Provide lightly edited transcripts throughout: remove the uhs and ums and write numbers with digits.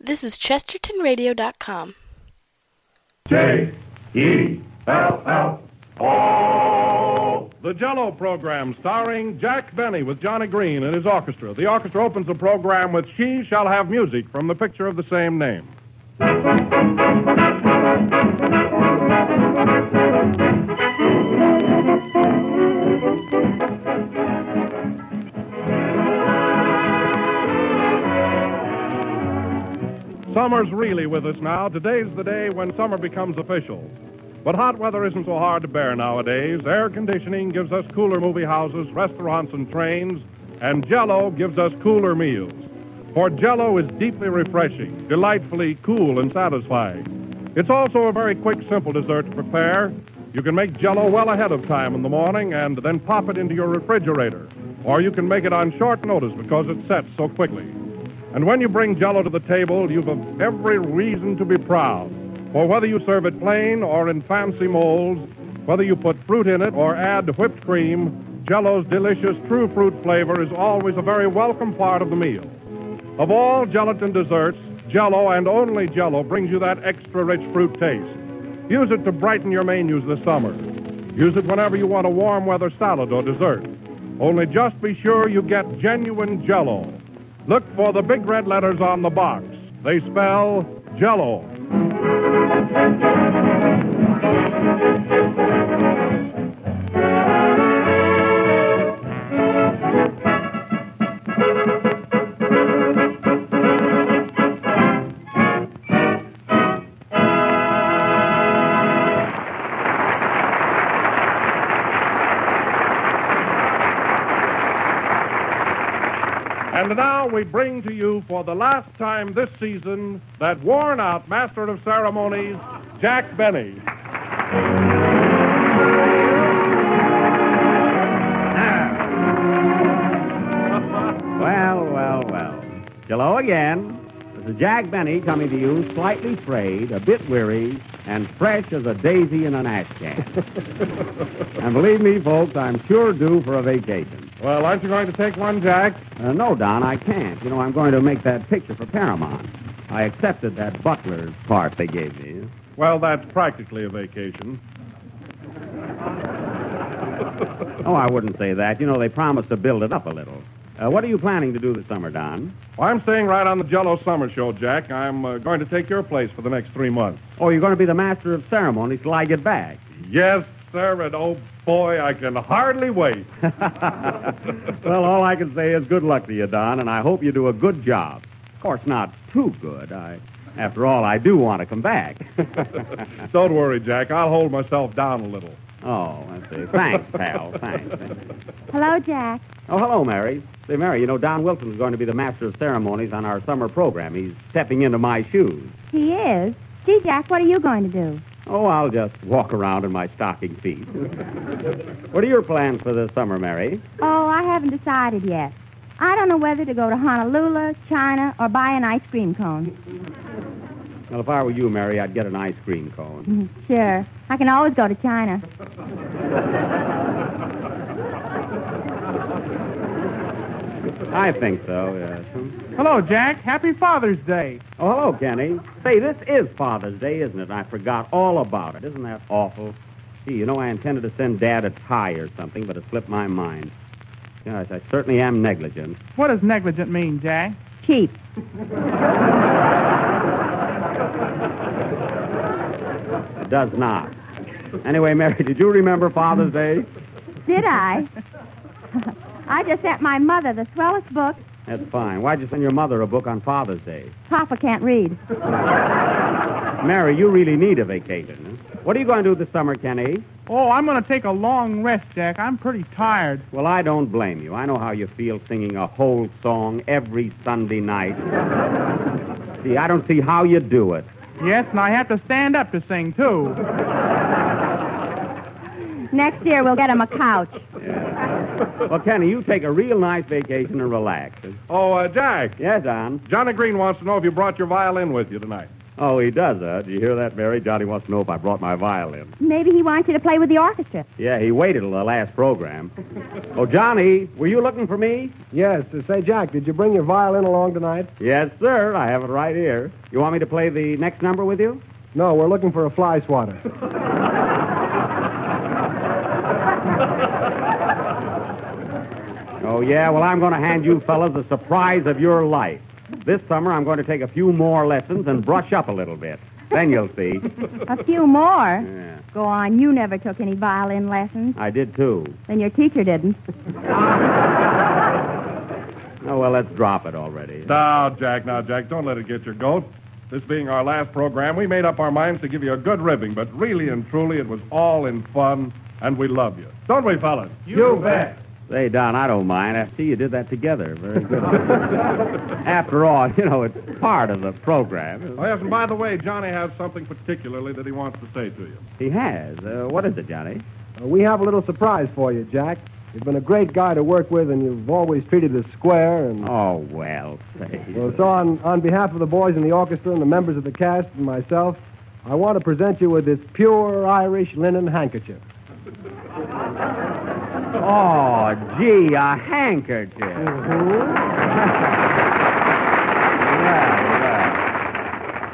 This is ChestertonRadio.com. J-E-L-L-O. The Jello Program, starring Jack Benny with Johnny Green and his orchestra. The orchestra opens the program with She Shall Have Music from the picture of the same name. Summer's really with us now. Today's the day when summer becomes official. But hot weather isn't so hard to bear nowadays. Air conditioning gives us cooler movie houses, restaurants, and trains, and Jello gives us cooler meals. For Jello is deeply refreshing, delightfully cool and satisfying. It's also a very quick, simple dessert to prepare. You can make Jello well ahead of time in the morning and then pop it into your refrigerator. Or you can make it on short notice because it sets so quickly. And when you bring Jello to the table, you've every reason to be proud. For whether you serve it plain or in fancy molds, whether you put fruit in it or add whipped cream, Jello's delicious true fruit flavor is always a very welcome part of the meal. Of all gelatin desserts, Jello and only Jello brings you that extra rich fruit taste. Use it to brighten your menus this summer. Use it whenever you want a warm weather salad or dessert. Only just be sure you get genuine Jello. Look for the big red letters on the box. They spell Jello. And now we bring to you for the last time this season that worn-out master of ceremonies, Jack Benny. Well. Hello again. This is Jack Benny coming to you slightly frayed, a bit weary, and fresh as a daisy in an ash can. And believe me, folks, I'm sure due for a vacation. Well, aren't you going to take one, Jack? No, Don, I can't. You know, I'm going to make that picture for Paramount. I accepted that butler's part they gave me. Well, that's practically a vacation. Oh, I wouldn't say that. You know, they promised to build it up a little. What are you planning to do this summer, Don? Well, I'm staying right on the Jello Summer Show, Jack. I'm going to take your place for the next 3 months. Oh, you're going to be the master of ceremonies till I get back. Yes, sir, and oh, boy, I can hardly wait. Well, all I can say is good luck to you, Don, and I hope you do a good job. Of course, not too good. After all, I do want to come back. Don't worry, Jack. I'll hold myself down a little. Oh, I see. Thanks, pal. Thanks. Hello, Jack. Oh, hello, Mary. Say, Mary, you know, Don Wilson's going to be the master of ceremonies on our summer program. He's stepping into my shoes. He is? Gee, Jack, what are you going to do? Oh, I'll just walk around in my stocking feet. What are your plans for this summer, Mary? Oh, I haven't decided yet. I don't know whether to go to Honolulu, China, or buy an ice cream cone. Well, if I were you, Mary, I'd get an ice cream cone. Sure. I can always go to China. I think so, yes. Hello, Jack. Happy Father's Day. Oh, hello, Kenny. Say, this is Father's Day, isn't it? I forgot all about it. Isn't that awful? Gee, you know, I intended to send Dad a tie or something, but it slipped my mind. Gosh, I certainly am negligent. What does negligent mean, Jack? Cheap. It does not. Anyway, Mary, did you remember Father's Day? Did I? I just sent my mother the swellest book. That's fine. Why'd you send your mother a book on Father's Day? Papa can't read. Mary, you really need a vacation. What are you going to do this summer, Kenny? Oh, I'm going to take a long rest, Jack. I'm pretty tired. Well, I don't blame you. I know how you feel singing a whole song every Sunday night. See, I don't see how you do it. Yes, and I have to stand up to sing, too. Next year, we'll get him a couch. Yeah. Well, Kenny, you take a real nice vacation and relax. Oh, Jack. Yes, Don? Johnny Green wants to know if you brought your violin with you tonight. Oh, he does, huh? Do you hear that, Mary? Johnny wants to know if I brought my violin. Maybe he wants you to play with the orchestra. Yeah, he waited till the last program. Oh, Johnny, were you looking for me? Yes. Say, Jack, did you bring your violin along tonight? Yes, sir. I have it right here. You want me to play the next number with you? No, we're looking for a fly swatter. Oh, yeah? Well, I'm going to hand you fellas the surprise of your life. This summer, I'm going to take a few more lessons and brush up a little bit. Then you'll see. A few more? Yeah. Go on, you never took any violin lessons. I did, too. Then your teacher didn't. Oh, well, let's drop it already. Now, Jack, don't let it get your goat. This being our last program, we made up our minds to give you a good ribbing, but really and truly, it was all in fun, and we love you. Don't we, fellas? You bet. Say, Don, I don't mind. I see you did that together. Very good. After all, it's part of the program. Oh, yes, and by the way, Johnny has something particularly that he wants to say to you. He has. What is it, Johnny? We have a little surprise for you, Jack. You've been a great guy to work with, and you've always treated us square, and... Oh, well, say. Well, so on behalf of the boys in the orchestra and the members of the cast and myself, I want to present you with this pure Irish linen handkerchief. Oh, gee, a handkerchief. Well.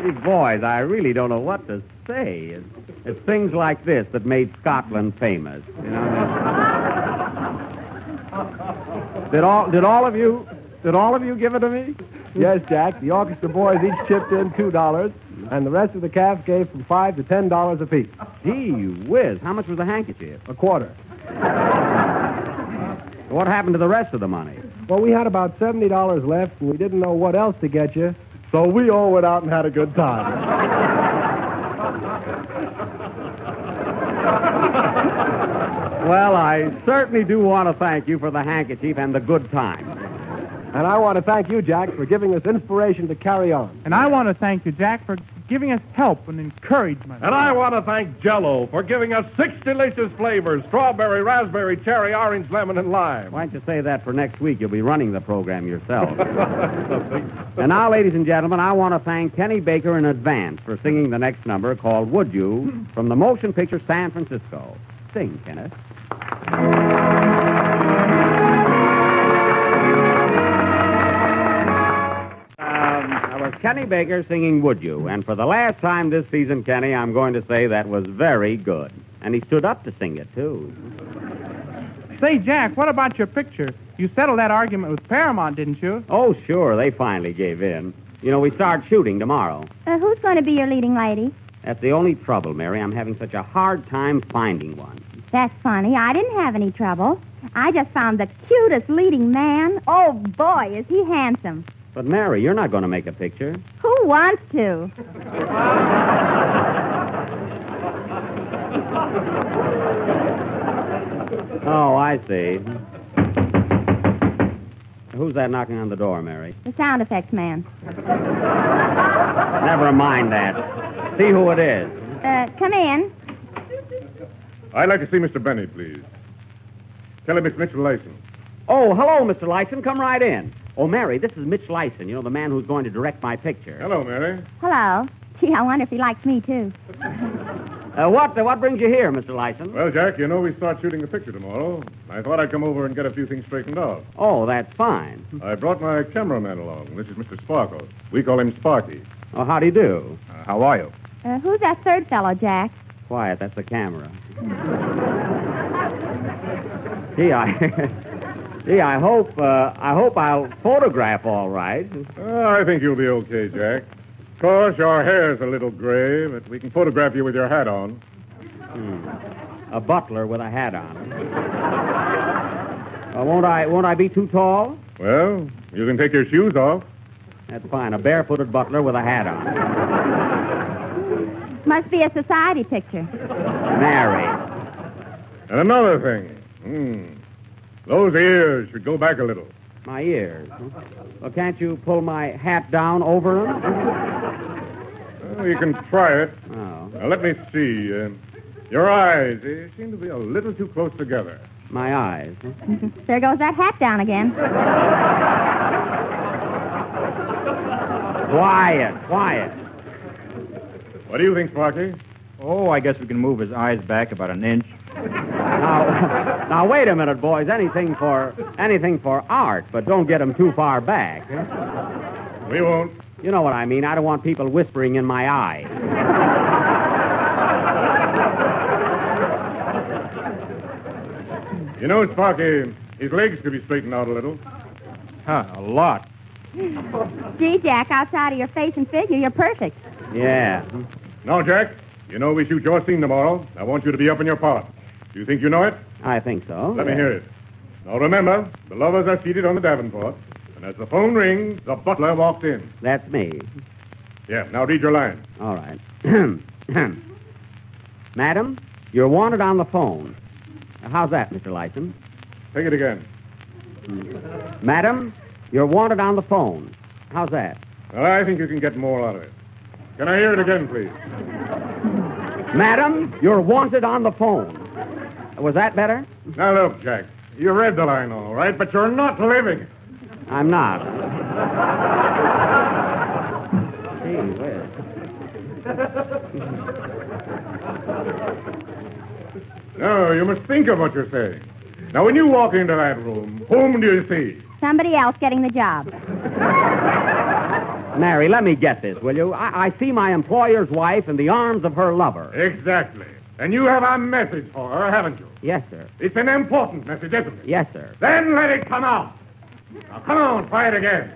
These boys, I really don't know what to say. It's things like this that made Scotland famous. Did all of you give it to me? Yes, Jack. The orchestra boys each chipped in $2, and the rest of the cast gave from $5 to $10 apiece. Gee whiz, how much was the handkerchief? A quarter. What happened to the rest of the money? Well, we had about $70 left, and we didn't know what else to get you, so we all went out and had a good time. Well, I certainly do want to thank you for the handkerchief and the good time. And I want to thank you, Jack, for giving us inspiration to carry on. And I want to thank you, Jack, for giving us help and encouragement. And I want to thank Jello for giving us 6 delicious flavors: strawberry, raspberry, cherry, orange, lemon, and lime. Why don't you say that for next week? You'll be running the program yourself. And now, ladies and gentlemen, I want to thank Kenny Baker in advance for singing the next number called Would You from the motion picture San Francisco. Sing, Kenneth. That was Kenny Baker singing Would You. And for the last time this season, Kenny, I'm going to say that was very good. And he stood up to sing it, too. Say, Jack, what about your picture? You settled that argument with Paramount, didn't you? Oh, sure. They finally gave in. We start shooting tomorrow. Who's going to be your leading lady? That's the only trouble, Mary. I'm having such a hard time finding one. That's funny. I didn't have any trouble. I just found the cutest leading man. Oh, boy, is he handsome. But, Mary, you're not going to make a picture. Who wants to? Oh, I see. Who's that knocking on the door, Mary? The sound effects man. Never mind that. See who it is. Come in. I'd like to see Mr. Benny, please. Tell him it's Mitch Lyson. Oh, hello, Mr. Lyson. Come right in. Oh, Mary, this is Mitch Lyson, the man who's going to direct my picture. Hello, Mary. Hello. Gee, I wonder if he likes me, too. What brings you here, Mr. Lyson? Well, Jack, we start shooting the picture tomorrow. I thought I'd come over and get a few things straightened out. Oh, that's fine. I brought my cameraman along. This is Mr. Sparkle. We call him Sparky. Oh, how do you do? How are you? Who's that third fellow, Jack? Quiet, that's the camera. Gee, I hope I'll photograph all right. I think you'll be okay, Jack. Of course, your hair's a little gray, but we can photograph you with your hat on. A butler with a hat on. Won't I be too tall? Well, you can take your shoes off. That's fine. A barefooted butler with a hat on. Must be a society picture. Mary. And another thing. Those ears should go back a little. My ears? Well, can't you pull my hat down over them? Well, you can try it. Oh. Now, let me see. Your eyes, they seem to be a little too close together. My eyes? There goes that hat down again. Quiet. What do you think, Sparky? Oh, I guess we can move his eyes back about an inch. Now, wait a minute, boys. Anything for art, but don't get them too far back. We won't. You know what I mean. I don't want people whispering in my eye. You know, Sparky, his legs could be straightened out a little. A lot. Gee, Jack, outside of your face and figure, you're perfect. Yeah. Now, Jack, you know we shoot your scene tomorrow. I want you to be up in your part. Do you think you know it? I think so. Let me hear it. Now, remember, the lovers are seated on the Davenport, and as the phone rings, the butler walks in. That's me. Yeah, now read your line. All right. Madam, you're wanted on the phone. How's that, Mr. Lyson? Take it again. Madam, you're wanted on the phone. How's that? Well, I think you can get more out of it. Can I hear it again, please? Madam, you're wanted on the phone. Was that better? Now, look, Jack, you read the line all right, but you're not living it. I'm not. Gee whiz. No, you must think of what you're saying. Now, when you walk into that room, whom do you see? Somebody else getting the job. Mary, let me get this, will you? I see my employer's wife in the arms of her lover. Exactly. And you have a message for her, haven't you? Yes, sir. It's an important message, isn't it? Yes, sir. Then let it come out. Now, come on, try it again.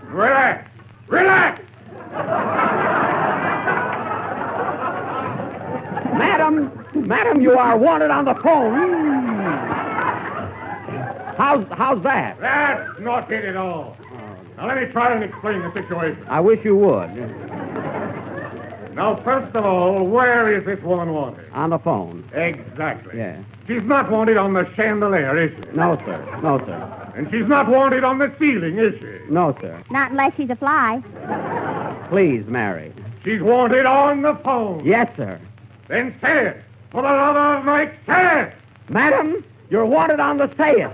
Relax. Relax! Madam, you are wanted on the phone. How's that? That's not it at all. Now, let me try and explain the situation. I wish you would. Now, first of all, where is this woman wanted? On the phone. Exactly. Yeah. She's not wanted on the chandelier, is she? No, sir. No, sir. And she's not wanted on the ceiling, is she? No, sir. Not unless she's a fly. Please, Mary. She's wanted on the phone. Yes, sir. Then say it. For the love of Mike, say it. Madam, you're wanted on the say it.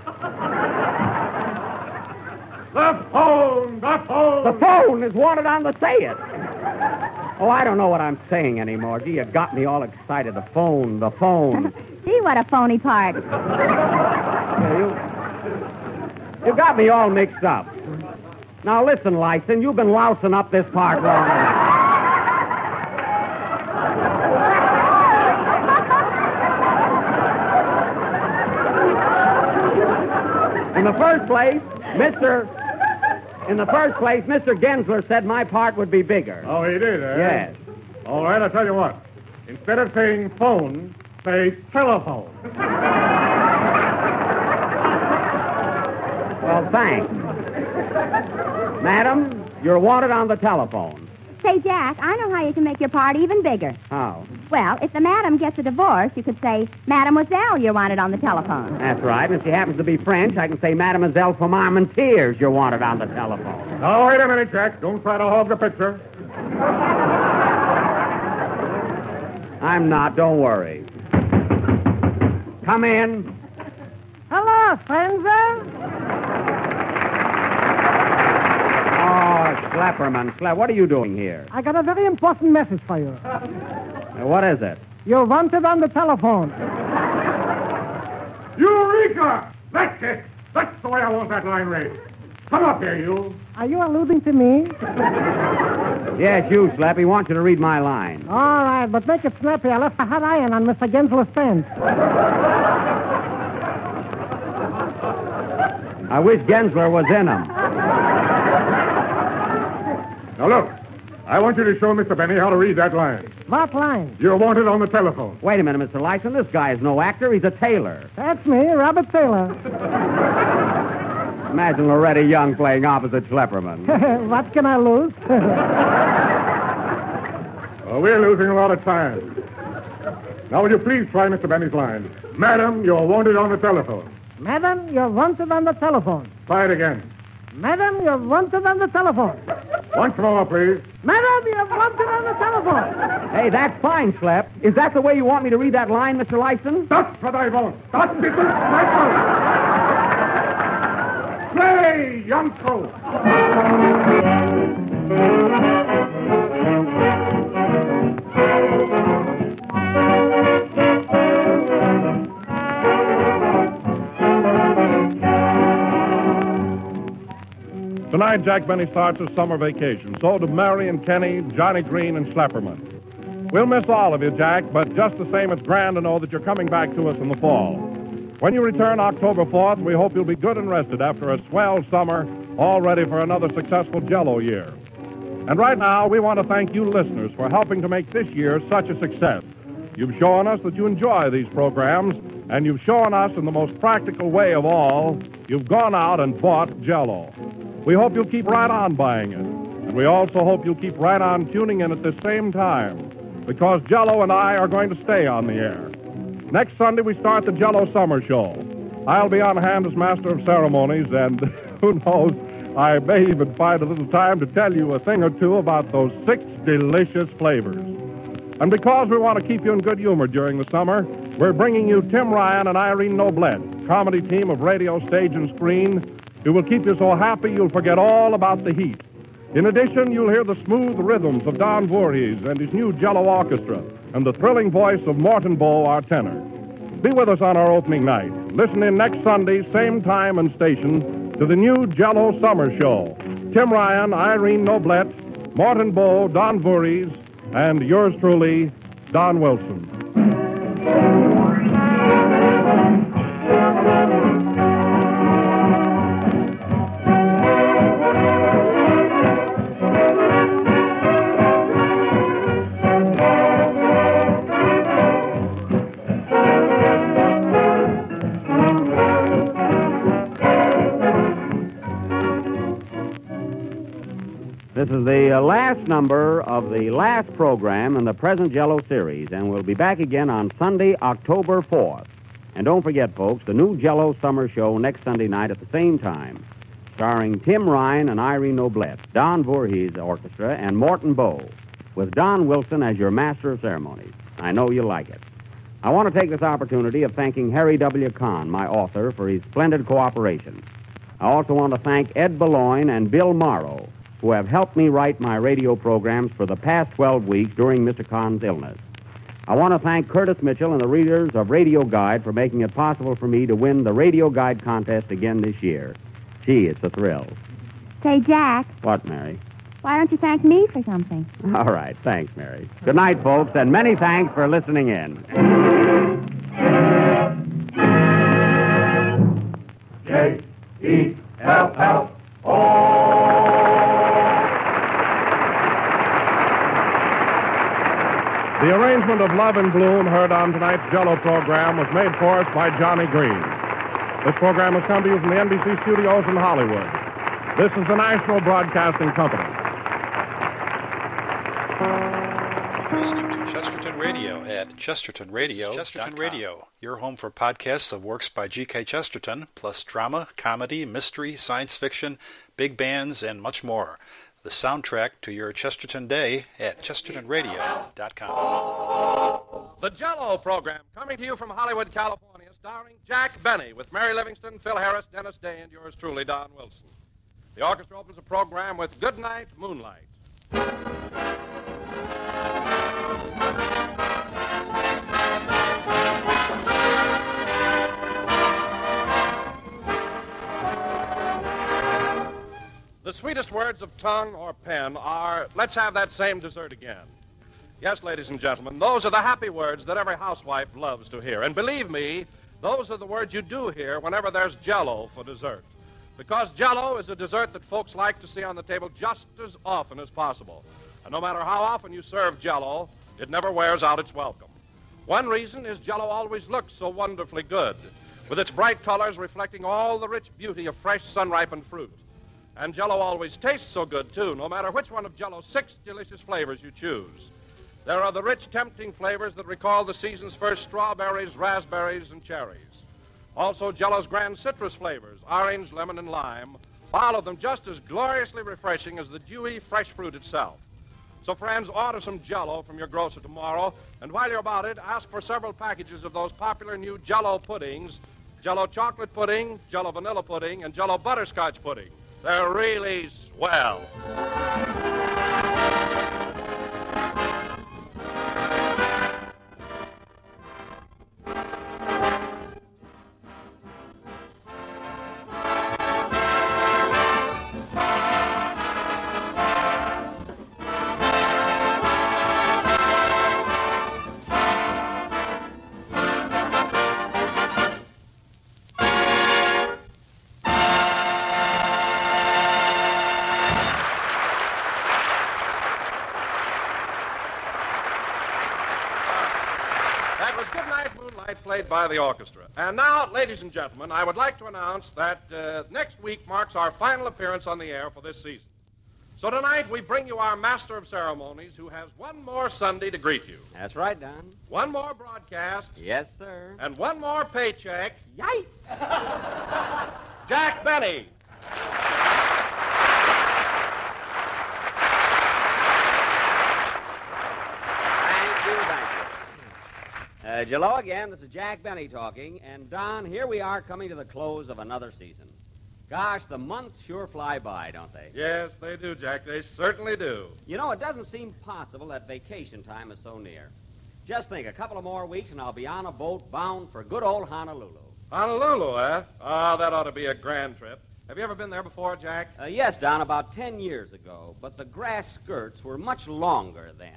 The phone! The phone! The phone is wanted on the say it. Oh, I don't know what I'm saying anymore. Gee, you got me all excited. The phone. Gee, what a phony part. You got me all mixed up. Now, listen, Lyson, you've been lousing up this part long enough. In the first place, Mr. Gensler said my part would be bigger. Oh, he did, eh? Yes. All right, I'll tell you what. Instead of saying phone, say telephone. Well, thanks. Madam, you're wanted on the telephone. Say, Jack, I know how you can make your part even bigger. How? Well, if the madam gets a divorce, you could say, Mademoiselle, you're wanted on the telephone. That's right. And if she happens to be French, I can say, Mademoiselle from Armentières, you're wanted on the telephone. Now, wait a minute, Jack. Don't try to hog the picture. I'm not. Don't worry. Come in. Hello, Frenzer. Oh, Schlepperman. What are you doing here? I got a very important message for you. What is it? You're wanted on the telephone. Eureka! That's it. That's the way I want that line read. Come up here, you. Are you alluding to me? Yes, you, Slap. He wants you to read my line. All right, but make it snappy. I left a hot iron on Mr. Gensler's fence. I wish Gensler was in him. Now, look. I want you to show Mr. Benny how to read that line. What line? You're wanted on the telephone. Wait a minute, Mr. Lyson. This guy is no actor. He's a tailor. That's me, Robert Taylor. Imagine Loretta Young playing opposite Schlepperman. What can I lose? Well, we're losing a lot of time. Now, will you please try Mr. Benny's line? Madam, you're wanted on the telephone. Madam, you're wanted on the telephone. Try it again. Madam, you're wanted on the telephone. Once more, please. Madam, you're wanted on the telephone. Hey, that's fine, Schlep. Is that the way you want me to read that line, Mr. Lyson? That's what I want. That's it. Play, young crow. Tonight, Jack Benny starts his summer vacation. So do Mary and Kenny, Johnny Green, and Schlepperman. We'll miss all of you, Jack, but just the same, it's grand to know that you're coming back to us in the fall. When you return October 4th, we hope you'll be good and rested after a swell summer, all ready for another successful Jello year. And right now, we want to thank you listeners for helping to make this year such a success. You've shown us that you enjoy these programs, and you've shown us in the most practical way of all, you've gone out and bought Jello. We hope you'll keep right on buying it. And we also hope you'll keep right on tuning in at the same time, because Jello and I are going to stay on the air. Next Sunday, we start the Jello Summer Show. I'll be on hand as Master of Ceremonies, and who knows, I may even find a little time to tell you a thing or two about those 6 delicious flavors. And because we want to keep you in good humor during the summer, we're bringing you Tim Ryan and Irene Noblette, comedy team of radio, stage, and screen, who will keep you so happy you'll forget all about the heat. In addition, you'll hear the smooth rhythms of Don Voorhees and his new Jello Orchestra, and the thrilling voice of Morton Bow, our tenor. Be with us on our opening night. Listen in next Sunday, same time and station, to the new Jello Summer Show. Tim Ryan, Irene Noblette, Morton Bow, Don Voorhees, and yours truly, Don Wilson. This is the last number of the last program in the present Jello series, and we'll be back again on Sunday, October 4th. And don't forget, folks, the new Jello Summer Show next Sunday night at the same time, starring Tim Ryan and Irene Noblette, Don Voorhees Orchestra, and Morton Bow, with Don Wilson as your Master of Ceremonies. I know you'll like it. I want to take this opportunity of thanking Harry W. Kahn, my author, for his splendid cooperation. I also want to thank Ed Beloin and Bill Morrow, who have helped me write my radio programs for the past 12 weeks during Mr. Kahn's illness. I want to thank Curtis Mitchell and the readers of Radio Guide for making it possible for me to win the Radio Guide contest again this year. Gee, it's a thrill. Say, Jack, What, Mary? why don't you thank me for something? All right, thanks, Mary. Good night, folks, and many thanks for listening in. Jello. The arrangement of Love in Bloom heard on tonight's Jello program was made for us by Johnny Green. This program has come to you from the NBC studios in Hollywood. This is the National Broadcasting Company. Listening to Chesterton Radio at Chesterton Radio. Chesterton Radio, your home for podcasts of works by G.K. Chesterton, plus drama, comedy, mystery, science fiction, big bands, and much more. The soundtrack to your Chesterton day at chestertonradio.com. The Jello Program, coming to you from Hollywood, California, starring Jack Benny, with Mary Livingston, Phil Harris, Dennis Day, and yours truly, Don Wilson. The orchestra opens the program with Goodnight Moonlight. The sweetest words of tongue or pen are, let's have that same dessert again. Yes, ladies and gentlemen, those are the happy words that every housewife loves to hear. And believe me, those are the words you do hear whenever there's Jello for dessert. Because Jello is a dessert that folks like to see on the table just as often as possible. And no matter how often you serve Jello, it never wears out its welcome. One reason is Jello always looks so wonderfully good, with its bright colors reflecting all the rich beauty of fresh sun-ripened fruit. And Jello always tastes so good, too, no matter which one of Jello's 6 delicious flavors you choose. There are the rich, tempting flavors that recall the season's first strawberries, raspberries, and cherries. Also, Jello's grand citrus flavors, orange, lemon, and lime, all of them just as gloriously refreshing as the dewy, fresh fruit itself. So, friends, order some Jello from your grocer tomorrow, and while you're about it, ask for several packages of those popular new Jello puddings, Jello chocolate pudding, Jello vanilla pudding, and Jello butterscotch pudding. They're really swell. That was Goodnight Moonlight, played by the orchestra. And now, ladies and gentlemen, I would like to announce that next week marks our final appearance on the air for this season. So tonight, we bring you our master of ceremonies, who has one more Sunday to greet you. That's right, Don. One more broadcast. Yes, sir. And one more paycheck. Yikes! Jack Benny. Jello again, this is Jack Benny talking, and Don, here we are coming to the close of another season. Gosh, the months sure fly by, don't they? Yes, they do, Jack. They certainly do. You know, it doesn't seem possible that vacation time is so near. Just think, a couple of more weeks and I'll be on a boat bound for good old Honolulu. Honolulu, eh? Ah, that ought to be a grand trip. Have you ever been there before, Jack? Yes, Don, about 10 years ago, but the grass skirts were much longer then.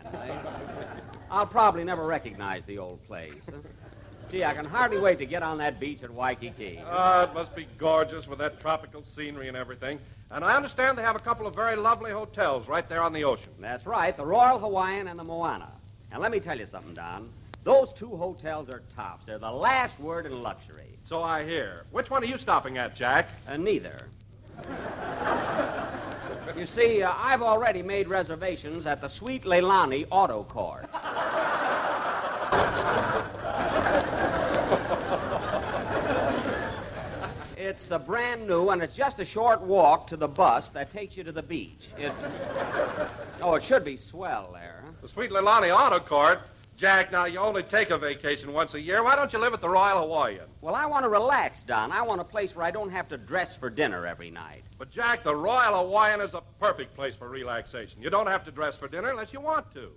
I'll probably never recognize the old place. Gee, I can hardly wait to get on that beach at Waikiki. Oh, it must be gorgeous with that tropical scenery and everything. And I understand they have a couple of very lovely hotels right there on the ocean. That's right, the Royal Hawaiian and the Moana. And let me tell you something, Don. Those two hotels are tops. They're the last word in luxury. So I hear. Which one are you stopping at, Jack? Neither. You see, I've already made reservations at the Sweet Leilani Auto Court. It's brand new, and it's just a short walk to the bus that takes you to the beach. It should be swell there. Huh? The Sweet Leilani Auto Court? Jack, now, you only take a vacation once a year. Why don't you live at the Royal Hawaiian? Well, I want to relax, Don. I want a place where I don't have to dress for dinner every night. But, Jack, the Royal Hawaiian is a perfect place for relaxation. You don't have to dress for dinner unless you want to.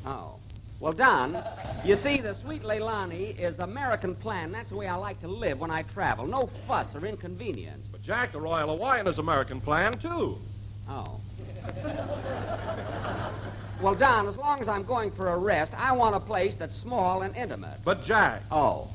Oh. Well, Don, you see, the Sweet Leilani is American plan. That's the way I like to live when I travel. No fuss or inconvenience. But, Jack, the Royal Hawaiian is American plan, too. Oh. Well, Don, as long as I'm going for a rest, I want a place that's small and intimate. But, Jack... Oh.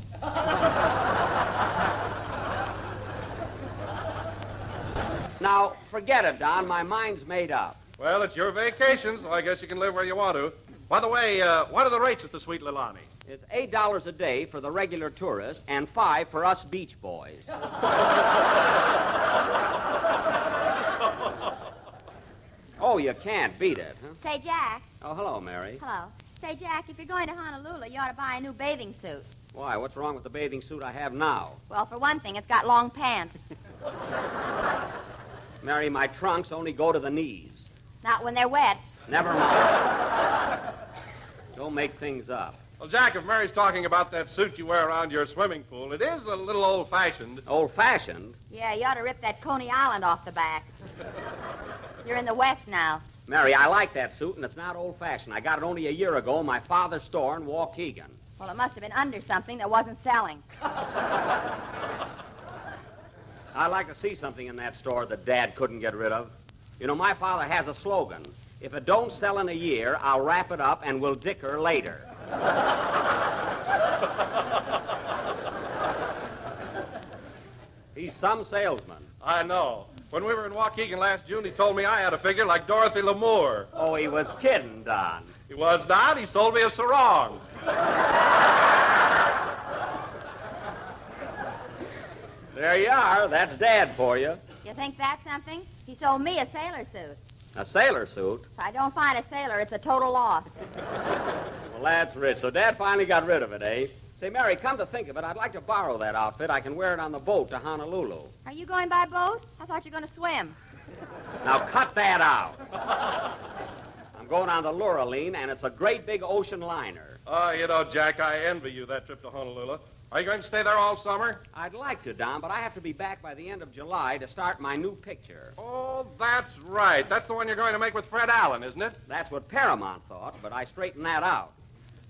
Now, forget it, Don. My mind's made up. Well, it's your vacation, so I guess you can live where you want to. By the way, what are the rates at the Sweet Leilani? It's $8 a day for the regular tourists and $5 for us beach boys. Oh, you can't beat it, huh? Say, Jack. Oh, hello, Mary. Hello. Say, Jack, if you're going to Honolulu, you ought to buy a new bathing suit. Why, what's wrong with the bathing suit I have now? Well, for one thing, it's got long pants. Mary, my trunks only go to the knees. Not when they're wet. Never mind. Don't make things up. Well, Jack, if Mary's talking about that suit you wear around your swimming pool, it is a little old-fashioned. Old-fashioned? Yeah, you ought to rip that Coney Island off the back. You're in the West now. Mary, I like that suit, and it's not old-fashioned. I got it only a year ago in my father's store in Waukegan. Well, it must have been under something that wasn't selling. I'd like to see something in that store that Dad couldn't get rid of. You know, my father has a slogan. If it don't sell in a year, I'll wrap it up and we'll dicker later. He's some salesman. I know. When we were in Waukegan last June, he told me I had a figure like Dorothy Lamour. Oh, he was kidding, Don. He was not. He sold me a sarong. There you are. That's Dad for you. You think that's something? He sold me a sailor suit. A sailor suit? If I don't find a sailor, it's a total loss. Well, that's rich. So Dad finally got rid of it, eh? Say, Mary, come to think of it, I'd like to borrow that outfit. I can wear it on the boat to Honolulu. Are you going by boat? I thought you were going to swim. Now, cut that out. I'm going on the Luraline, and it's a great big ocean liner. Oh, you know, Jack, I envy you that trip to Honolulu. Are you going to stay there all summer? I'd like to, Don, but I have to be back by the end of July to start my new picture. Oh, that's right. That's the one you're going to make with Fred Allen, isn't it? That's what Paramount thought, but I straightened that out.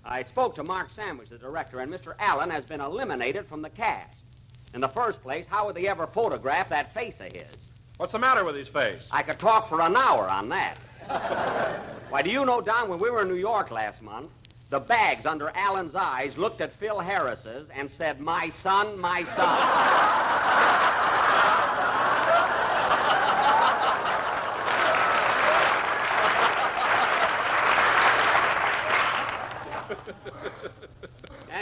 I spoke to Mark Sandwich, the director, and Mr. Allen has been eliminated from the cast. In the first place, how would they ever photograph that face of his? What's the matter with his face? I could talk for an hour on that. Why, do you know, Don, when we were in New York last month, the bags under Allen's eyes looked at Phil Harris's and said, "My son, my son."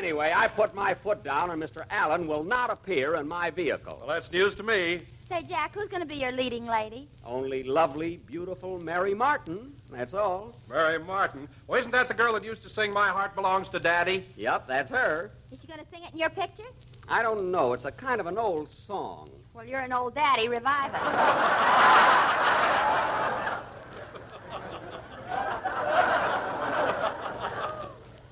Anyway, I put my foot down, and Mr. Allen will not appear in my vehicle. Well, that's news to me. Say, Jack, who's going to be your leading lady? Only lovely, beautiful Mary Martin. That's all. Mary Martin. Well, isn't that the girl that used to sing My Heart Belongs to Daddy? Yep, that's her. Is she going to sing it in your picture? I don't know. It's a kind of an old song. Well, you're an old daddy. Revive it.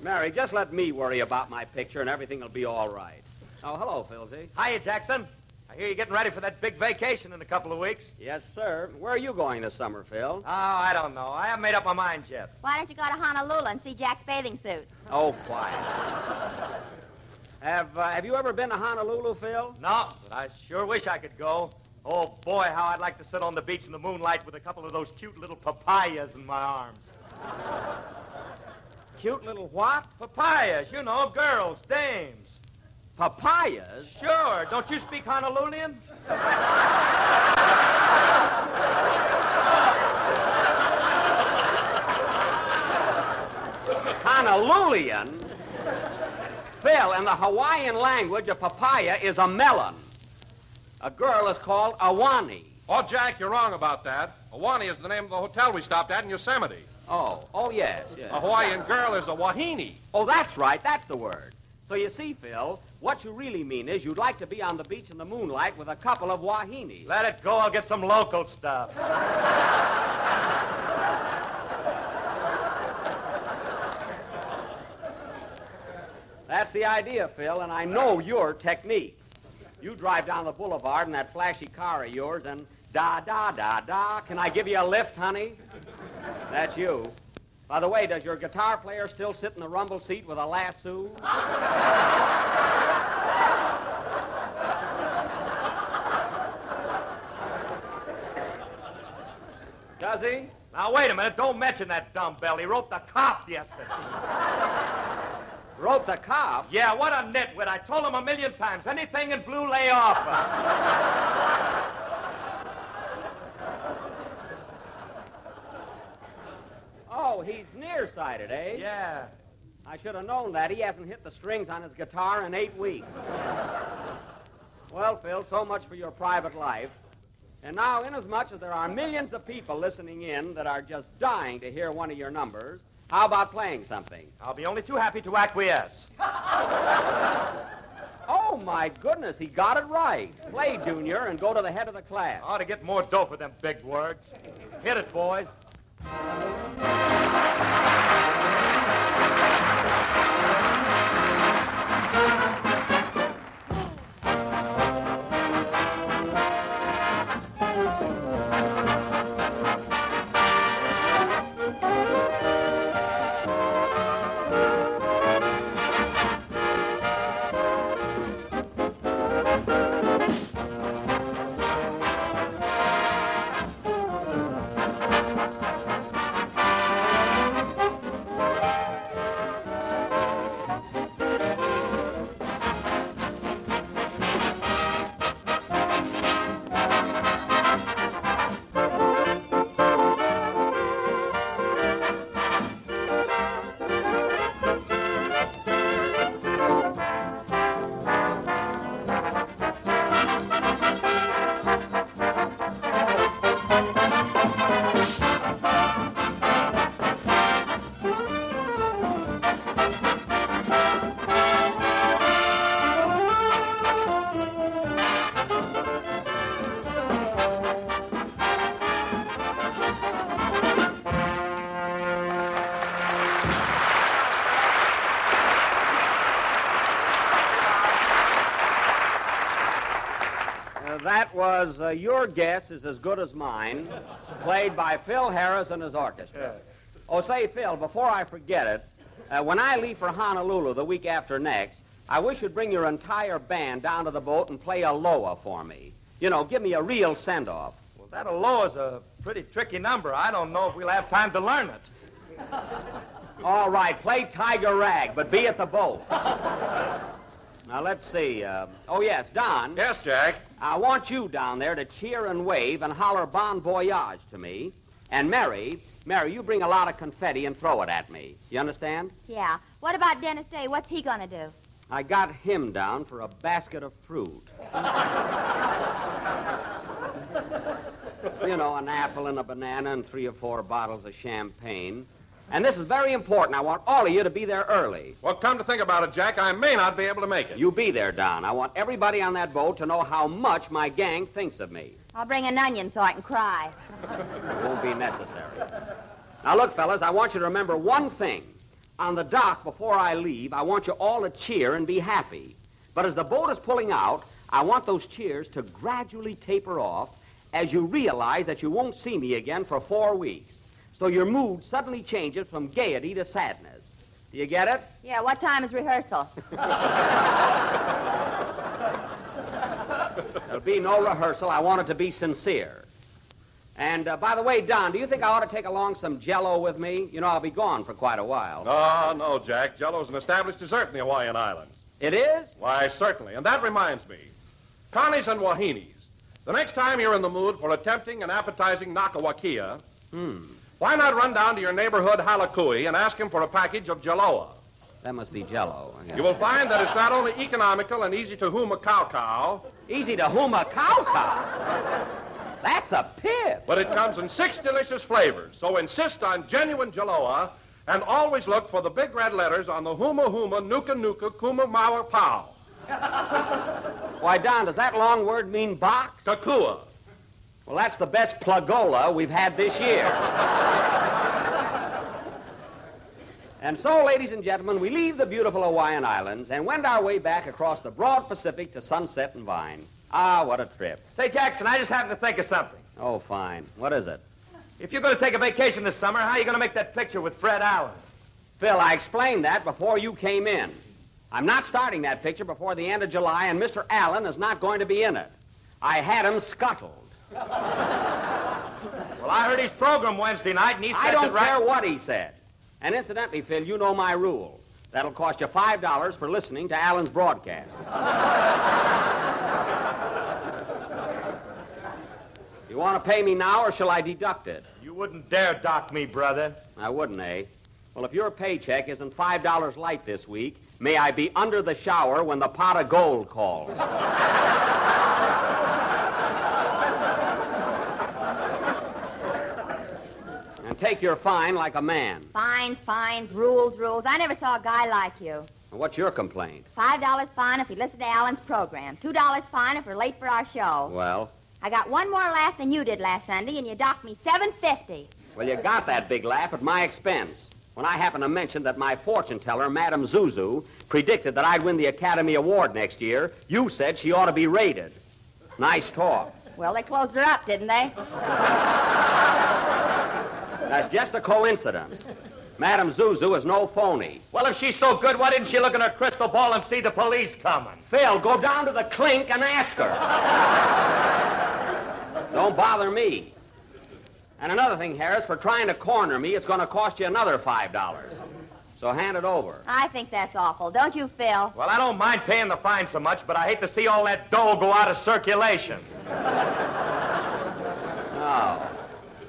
Mary, just let me worry about my picture and everything will be all right. Oh, hello, Philsy. Hiya, Jackson. I hear you're getting ready for that big vacation in a couple of weeks. Yes, sir. Where are you going this summer, Phil? Oh, I don't know. I haven't made up my mind yet. Why don't you go to Honolulu and see Jack's bathing suit? Oh, quiet. Have you ever been to Honolulu, Phil? No, but I sure wish I could go. Oh, boy, how I'd like to sit on the beach in the moonlight with a couple of those cute little papayas in my arms. Cute little what? Papayas, you know, girls, dames. Papayas? Sure. Don't you speak Honolulian? Honolulian? Phil, in the Hawaiian language, a papaya is a melon. A girl is called Awani. Oh, Jack, you're wrong about that. Awani is the name of the hotel we stopped at in Yosemite. Oh, yes. A Hawaiian girl is a wahine. Oh, that's right. That's the word. So you see, Phil, what you really mean is you'd like to be on the beach in the moonlight with a couple of wahinis. Let it go. I'll get some local stuff. That's the idea, Phil, and I know your technique. You drive down the boulevard in that flashy car of yours and da-da-da-da. Can I give you a lift, honey? That's you. By the way, does your guitar player still sit in the rumble seat with a lasso? Does he? Now, wait a minute. Don't mention that dumbbell. He roped a cop yesterday. Roped a cop? Yeah, what a nitwit. I told him 1,000,000 times. Anything in blue, lay off. Oh, he's nearsighted, eh? Yeah. I should have known that. He hasn't hit the strings on his guitar in 8 weeks. Well, Phil, so much for your private life. And now, inasmuch as there are millions of people listening in that are just dying to hear one of your numbers, how about playing something? I'll be only too happy to acquiesce. Oh, my goodness, he got it right. Play, Junior, and go to the head of the class. I ought to get more dough for them big words. Hit it, boys. That was Your Guess is as Good as Mine, played by Phil Harris and his orchestra. Oh, say, Phil, before I forget it, when I leave for Honolulu the week after next, I wish you'd bring your entire band down to the boat and play Aloha for me. You know, give me a real send-off. Well, that Aloha's a pretty tricky number. I don't know if we'll have time to learn it. All right, play Tiger Rag, but be at the boat. Now, let's see. Oh, yes, Don. Yes, Jack? I want you down there to cheer and wave and holler Bon Voyage to me. And Mary, you bring a lot of confetti and throw it at me. You understand? Yeah. What about Dennis Day? What's he going to do? I got him down for a basket of fruit. You know, an apple and a banana and 3 or 4 bottles of champagne. And this is very important. I want all of you to be there early. Well, come to think about it, Jack, I may not be able to make it. You be there, Don. I want everybody on that boat to know how much my gang thinks of me. I'll bring an onion so I can cry. It won't be necessary. Now, look, fellas, I want you to remember one thing. On the dock, before I leave, I want you all to cheer and be happy. But as the boat is pulling out, I want those cheers to gradually taper off as you realize that you won't see me again for 4 weeks. So your mood suddenly changes from gaiety to sadness. Do you get it? Yeah, what time is rehearsal? There'll be no rehearsal. I want it to be sincere. And, by the way, Don, do you think I ought to take along some Jello with me? You know, I'll be gone for quite a while. No, Jack. Jello's an established dessert in the Hawaiian Islands. It is? Why, certainly. And that reminds me. Connie's and Wahinis. The next time you're in the mood for a tempting and appetizing nakawakia, why not run down to your neighborhood halakui and ask him for a package of Jelloa? That must be Jello. You will find that it's not only economical and easy to huma cow. Easy to huma cow? That's a pip. But it comes in 6 delicious flavors. So insist on genuine Jelloa and always look for the big red letters on the huma nuka nuka kuma mawa pow. Why, Don, does that long word mean box? Kakua. Well, that's the best plugola we've had this year. And so, ladies and gentlemen, we leave the beautiful Hawaiian Islands and wend our way back across the broad Pacific to Sunset and Vine. Ah, what a trip. Say, Jackson, I just happened to think of something. Oh, fine. What is it? If you're going to take a vacation this summer, how are you going to make that picture with Fred Allen? Phil, I explained that before you came in. I'm not starting that picture before the end of July, and Mr. Allen is not going to be in it. I had him scuttled. Well, I heard his program Wednesday night, and he said I don't care what he said. And incidentally, Phil, you know my rule. That'll cost you $5 for listening to Allen's broadcast. You want to pay me now, or shall I deduct it? You wouldn't dare dock me, brother. I wouldn't, eh? Well, if your paycheck isn't $5 light this week, may I be under the shower when the pot of gold calls. And take your fine like a man. Fines, rules. I never saw a guy like you. What's your complaint? $5 fine if we listen to Alan's program. $2 fine if we're late for our show. Well? I got one more laugh than you did last Sunday, and you docked me $7.50. Well, you got that big laugh at my expense. When I happened to mention that my fortune teller, Madame Zuzu, predicted that I'd win the Academy Award next year, you said she ought to be rated. Nice talk. Well, they closed her up, didn't they? That's just a coincidence. Madame Zuzu is no phony. Well, if she's so good, why didn't she look in her crystal ball and see the police coming? Phil, go down to the clink and ask her. Don't bother me. And another thing, Harris, for trying to corner me, it's going to cost you another $5. So hand it over. I think that's awful. Don't you, Phil? Well, I don't mind paying the fine so much, but I hate to see all that dough go out of circulation. Oh.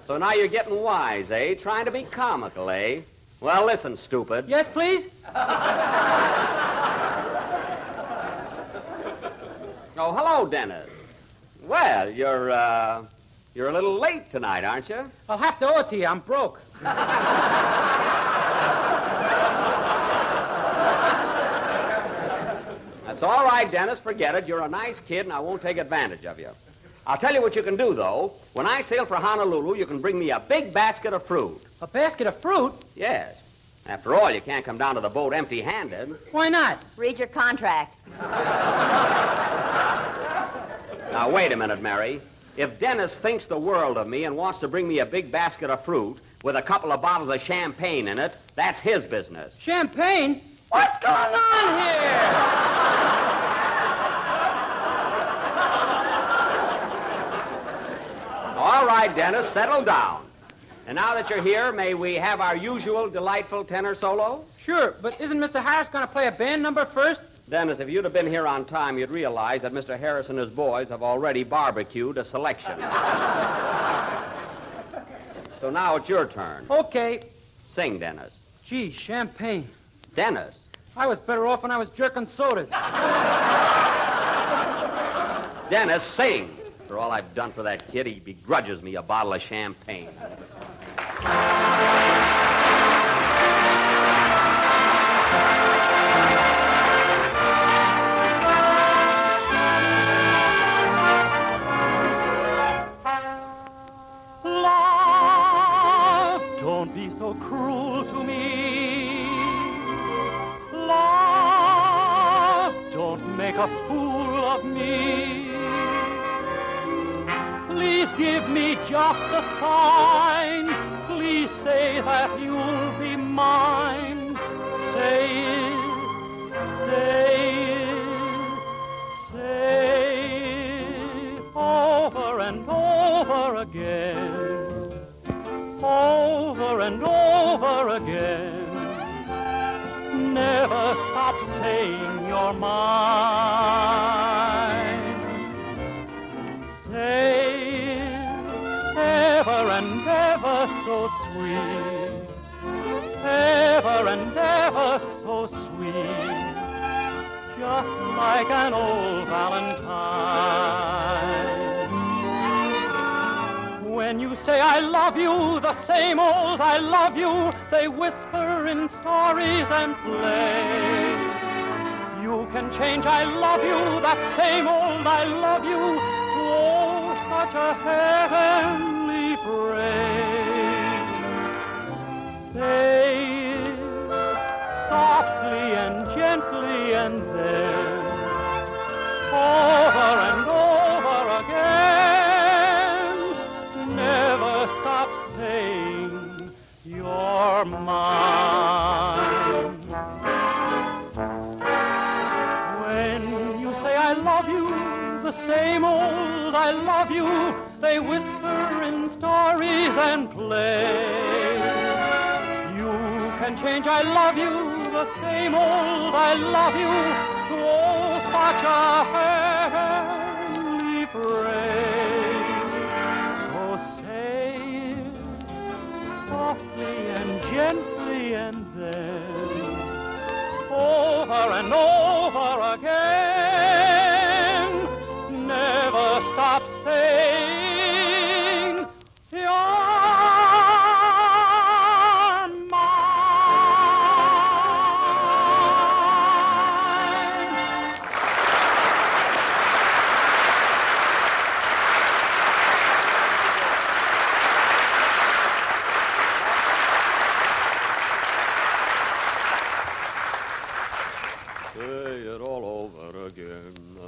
So now you're getting wise, eh? Trying to be comical, eh? Well, listen, stupid. Yes, please? Oh, hello, Dennis. Well, you're a little late tonight, aren't you? I'll have to owe it to you. I'm broke. That's all right, Dennis. Forget it. You're a nice kid, and I won't take advantage of you. I'll tell you what you can do, though. When I sail for Honolulu, you can bring me a big basket of fruit. A basket of fruit? Yes. After all, you can't come down to the boat empty-handed. Why not? Read your contract. Now, wait a minute, Mary. If Dennis thinks the world of me and wants to bring me a big basket of fruit with a couple of bottles of champagne in it, that's his business. Champagne? What's going on here? All right, Dennis, settle down. And now that you're here, may we have our usual delightful tenor solo? Sure, but isn't Mr. Harris going to play a band number first? Dennis, if you'd have been here on time, you'd realize that Mr. Harris and his boys have already barbecued a selection. So now it's your turn. Okay. Sing, Dennis. Gee, champagne. Dennis. I was better off when I was jerking sodas. Dennis, sing. For all I've done for that kid, he begrudges me a bottle of champagne. Love, don't be so cruel to me. Love, don't make a fool of me. Please give me just a sign. Please say that you'll be mine. Say it, say it, say it over and over again. Over and over again. Never stop saying you're mine. Say ever and ever so sweet, ever and ever so sweet, just like an old Valentine. When you say I love you, the same old I love you, they whisper in stories and play. You can change I love you, that same old I love you, oh, such a heavenly phrase. Say it softly and gently and then over and over again. Never stop saying you're mine. When you say I love you, the same old I love you, they whisper in stories and play. You can change I love you, the same old I love you, to oh, such a heavenly phrase. So say it softly and gently and then over and over again. Never stop saying you're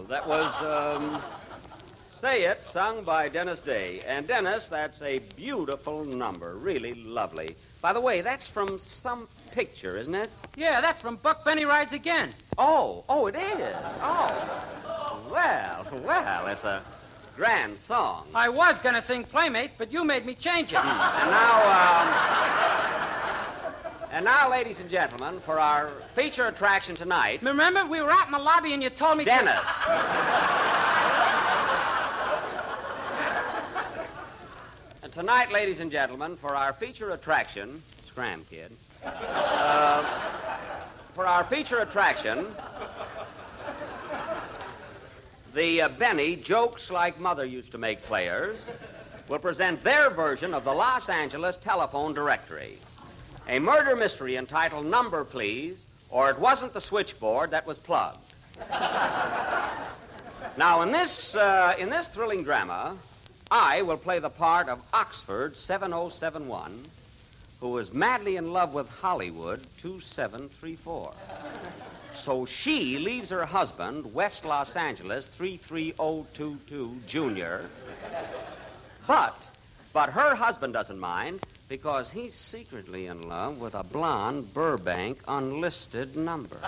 That was Say It, sung by Dennis Day. And Dennis, that's a beautiful number, really lovely. By the way, that's from some picture, isn't it? Yeah, that's from Buck Benny Rides Again. Oh, it is. Oh. Well, it's a grand song. I was going to sing Playmate, but you made me change it. And now, ladies and gentlemen, for our feature attraction tonight... Remember, we were out in the lobby and you told me... Dennis. And tonight, ladies and gentlemen, for our feature attraction... Scram, kid. For our feature attraction... The Benny Jokes Like Mother Used to Make players will present their version of the Los Angeles telephone directory. A murder mystery entitled Number Please, or It Wasn't the Switchboard That Was Plugged. Now, in this thrilling drama, I will play the part of Oxford 7071, who is madly in love with Hollywood 2734. So she leaves her husband, West Los Angeles 33022 Jr., but her husband doesn't mind, because he's secretly in love with a blonde Burbank unlisted number.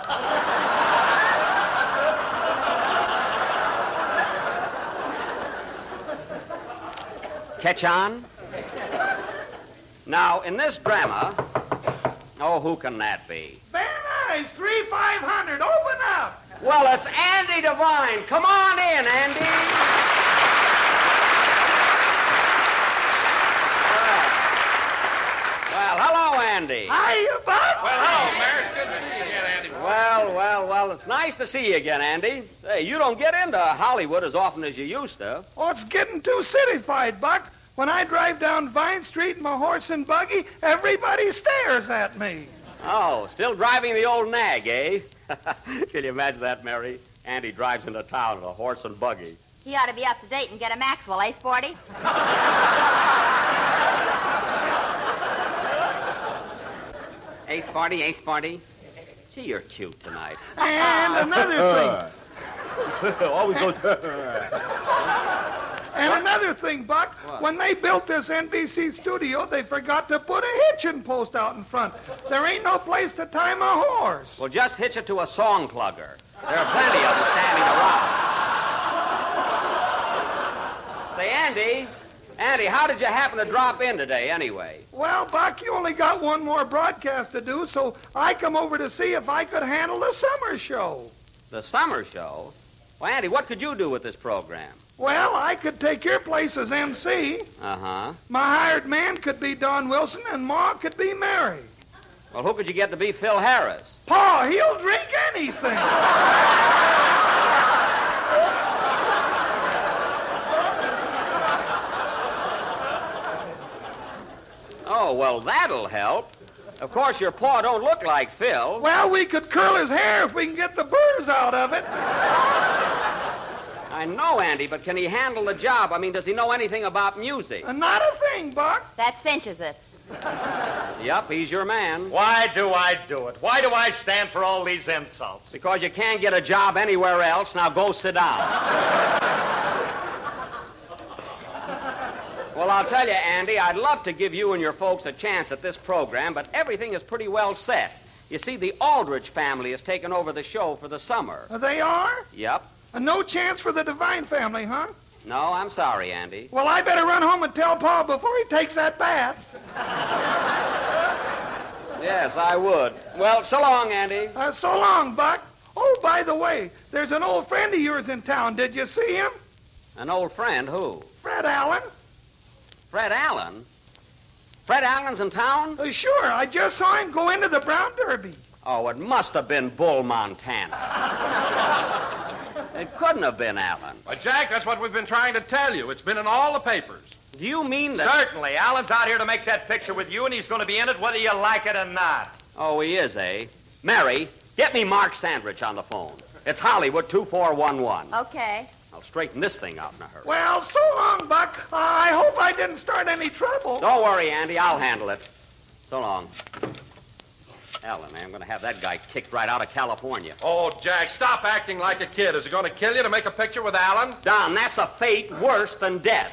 Catch on? Now, in this drama, who can that be? Very nice. 3,500. Open up. Well, it's Andy Devine. Come on in, Andy. Well, hello, Andy. Hiya, Buck. Well, hello, Mayor. It's good to see you again, Andy. Well, Well, it's nice to see you again, Andy. Hey, you don't get into Hollywood as often as you used to. Oh, it's getting too cityfied, Buck. When I drive down Vine Street in my horse and buggy, everybody stares at me. Oh, still driving the old nag, eh? Can you imagine that, Mary? Andy drives into town in a horse and buggy. He ought to be up to date and get a Maxwell, eh, Sporty? Hey, Sporty. Gee, you're cute tonight. And another thing. Always goes... And another thing, Buck. What? When they built this NBC studio, they forgot to put a hitching post out in front. There ain't no place to tie my horse. Well, just hitch it to a song plugger. There are plenty of them standing around. Say, Andy, how did you happen to drop in today, anyway? Well, Buck, you only got one more broadcast to do, so I come over to see if I could handle the summer show. The summer show? Well, Andy, what could you do with this program? Well, I could take your place as MC. Uh-huh. My hired man could be Don Wilson, and Ma could be Mary. Well, who could you get to be Phil Harris? Pa, he'll drink anything. Oh, well, that'll help. Of course, your paw don't look like Phil. Well, we could curl his hair if we can get the burrs out of it. I know, Andy, but can he handle the job? I mean, does he know anything about music? Not a thing, Buck. That cinches it. Yup, he's your man. Why do I do it? Why do I stand for all these insults? Because you can't get a job anywhere else. Now go sit down. Well, I'll tell you, Andy, I'd love to give you and your folks a chance at this program, but everything is pretty well set. You see, the Aldrich family has taken over the show for the summer. They are? Yep. No chance for the Devine family, huh? No, I'm sorry, Andy. Well, I better run home and tell Pa before he takes that bath. Yes, I would. Well, so long, Andy. So long, Buck. Oh, by the way, there's an old friend of yours in town. Did you see him? An old friend? Who? Fred Allen. Fred Allen? Fred Allen's in town? Sure. I just saw him go into the Brown Derby. Oh, it must have been Bull Montana. It couldn't have been Allen. Well, Jack, that's what we've been trying to tell you. It's been in all the papers. Do you mean that... Certainly. Alan's out here to make that picture with you, and he's going to be in it whether you like it or not. Oh, he is, eh? Mary, get me Mark Sandrich on the phone. It's Hollywood 2411. Okay. I'll straighten this thing out in a hurry. Well, so long, Buck. I hope I didn't start any trouble. Don't worry, Andy. I'll handle it. So long. Ellen, I'm going to have that guy kicked right out of California. Oh, Jack, stop acting like a kid. Is it going to kill you to make a picture with Alan? Don, that's a fate worse than death.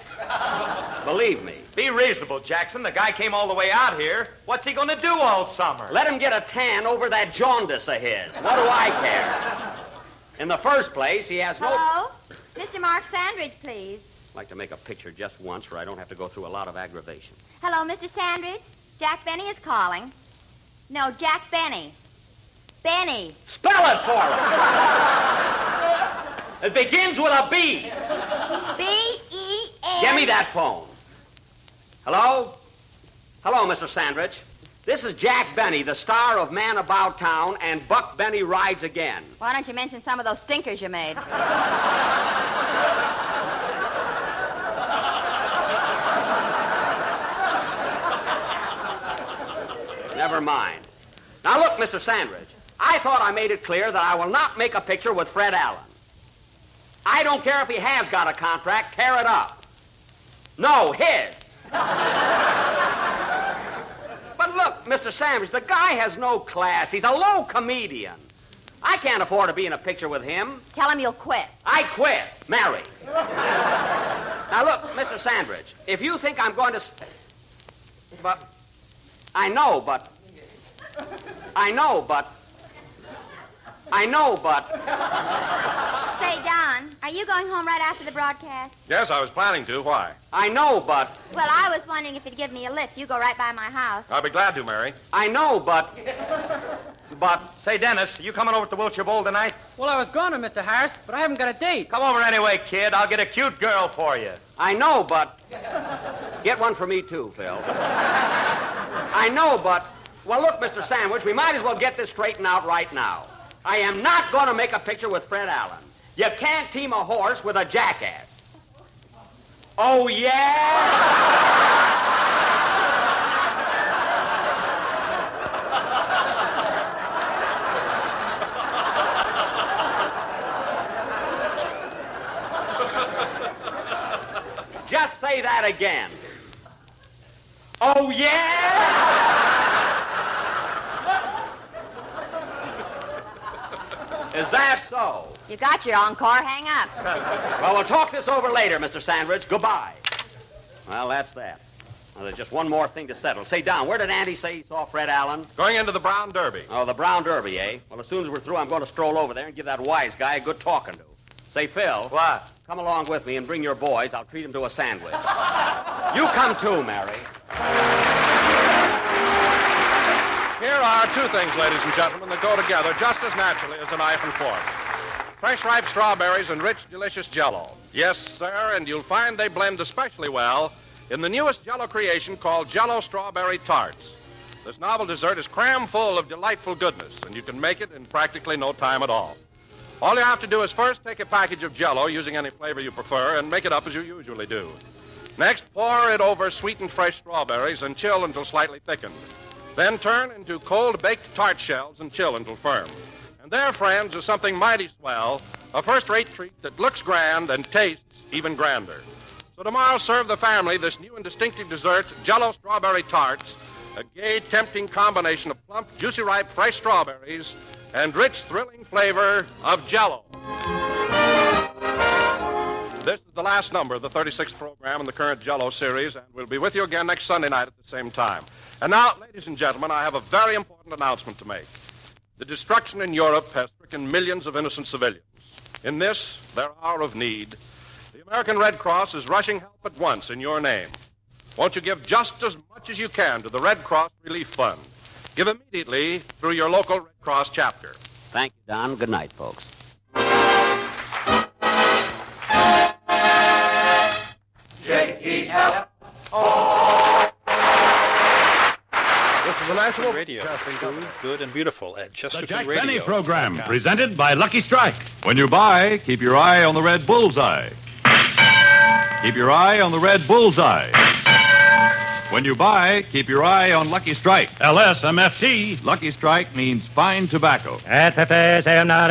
Believe me. Be reasonable, Jackson. The guy came all the way out here. What's he going to do all summer? Let him get a tan over that jaundice of his. What do I care? In the first place, he has no... Hello? Mr. Mark Sandridge, please. I'd like to make a picture just once where I don't have to go through a lot of aggravation. Hello, Mr. Sandridge. Jack Benny is calling. No, Jack Benny. Benny. Spell it for him. It begins with a B. B-E-N. Give me that phone. Hello? Hello, Mr. Sandrich. This is Jack Benny, the star of Man About Town and Buck Benny Rides Again. Why don't you mention some of those stinkers you made? Never mind. Now, look, Mr. Sandridge, I thought I made it clear that I will not make a picture with Fred Allen. I don't care if he has got a contract, tear it up. No, his. But look, Mr. Sandridge, the guy has no class. He's a low comedian. I can't afford to be in a picture with him. Tell him you'll quit. I quit. Mary. Now, look, Mr. Sandridge, if you think I'm going to... But... I know, but... Say, Don, are you going home right after the broadcast? Yes, I was planning to. Why? I know, but... Well, I was wondering if you'd give me a lift. You go right by my house. I'll be glad to, Mary. I know, but... Say, Dennis, you coming over to Wilshire Bowl tonight? Well, I was going to, Mr. Harris, but I haven't got a date. Come over anyway, kid. I'll get a cute girl for you. I know, but... Get one for me, too, Phil. I know, but... Well, look, Mr. Sandwich, we might as well get this straightened out right now. I am not going to make a picture with Fred Allen. You can't team a horse with a jackass. Oh, yeah? Just say that again. Oh, yeah? Is that so? You got your encore. Hang up. Well, we'll talk this over later, Mr. Sandridge. Goodbye. Well, that's that. Well, there's just one more thing to settle. Say, Don, where did Andy say he saw Fred Allen? Going into the Brown Derby. Oh, the Brown Derby, eh? Well, as soon as we're through, I'm going to stroll over there and give that wise guy a good talking to. Say, Phil. What? Come along with me and bring your boys. I'll treat them to a sandwich. You come too, Mary. Here are two things, ladies and gentlemen, that go together just as naturally as a knife and fork. Fresh ripe strawberries and rich, delicious Jello. Yes, sir, and you'll find they blend especially well in the newest Jello creation called Jello Strawberry Tarts. This novel dessert is cram full of delightful goodness, and you can make it in practically no time at all. All you have to do is first take a package of Jello, using any flavor you prefer, and make it up as you usually do. Next, pour it over sweetened fresh strawberries and chill until slightly thickened. Then turn into cold-baked tart shells and chill until firm. And there, friends, is something mighty swell, a first-rate treat that looks grand and tastes even grander. So tomorrow, serve the family this new and distinctive dessert, Jello Strawberry Tarts, a gay, tempting combination of plump, juicy, ripe, fresh strawberries and rich, thrilling flavor of Jello. This is the last number of the 36th program in the current Jello series, and we'll be with you again next Sunday night at the same time. And now, ladies and gentlemen, I have a very important announcement to make. The destruction in Europe has stricken millions of innocent civilians. In this, their hour of need, the American Red Cross is rushing help at once in your name. Won't you give just as much as you can to the Red Cross Relief Fund? Give immediately through your local Red Cross chapter. Thank you, Don. Good night, folks. This is the National Radio. Good and beautiful at Chesterton The Jack Radio. Benny program, presented by Lucky Strike. When you buy, keep your eye on the red bullseye. Keep your eye on the red bullseye. When you buy, keep your eye on Lucky Strike. LSMFT. Lucky Strike means fine tobacco. At 59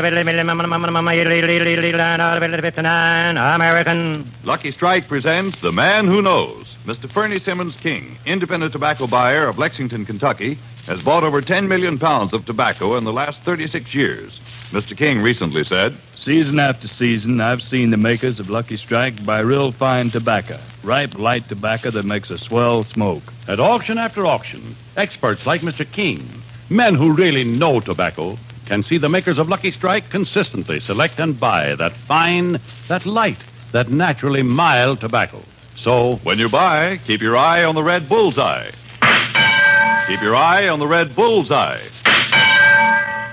American. Lucky Strike presents The Man Who Knows. Mr. Fernie Simmons King, independent tobacco buyer of Lexington, Kentucky, has bought over 10 million pounds of tobacco in the last 36 years. Mr. King recently said, Season after season, I've seen the makers of Lucky Strike buy real fine tobacco, ripe, light tobacco that makes a swell smoke. At auction after auction, experts like Mr. King, men who really know tobacco, can see the makers of Lucky Strike consistently select and buy that fine, that light, that naturally mild tobacco. So, when you buy, keep your eye on the red bullseye. Keep your eye on the red bullseye.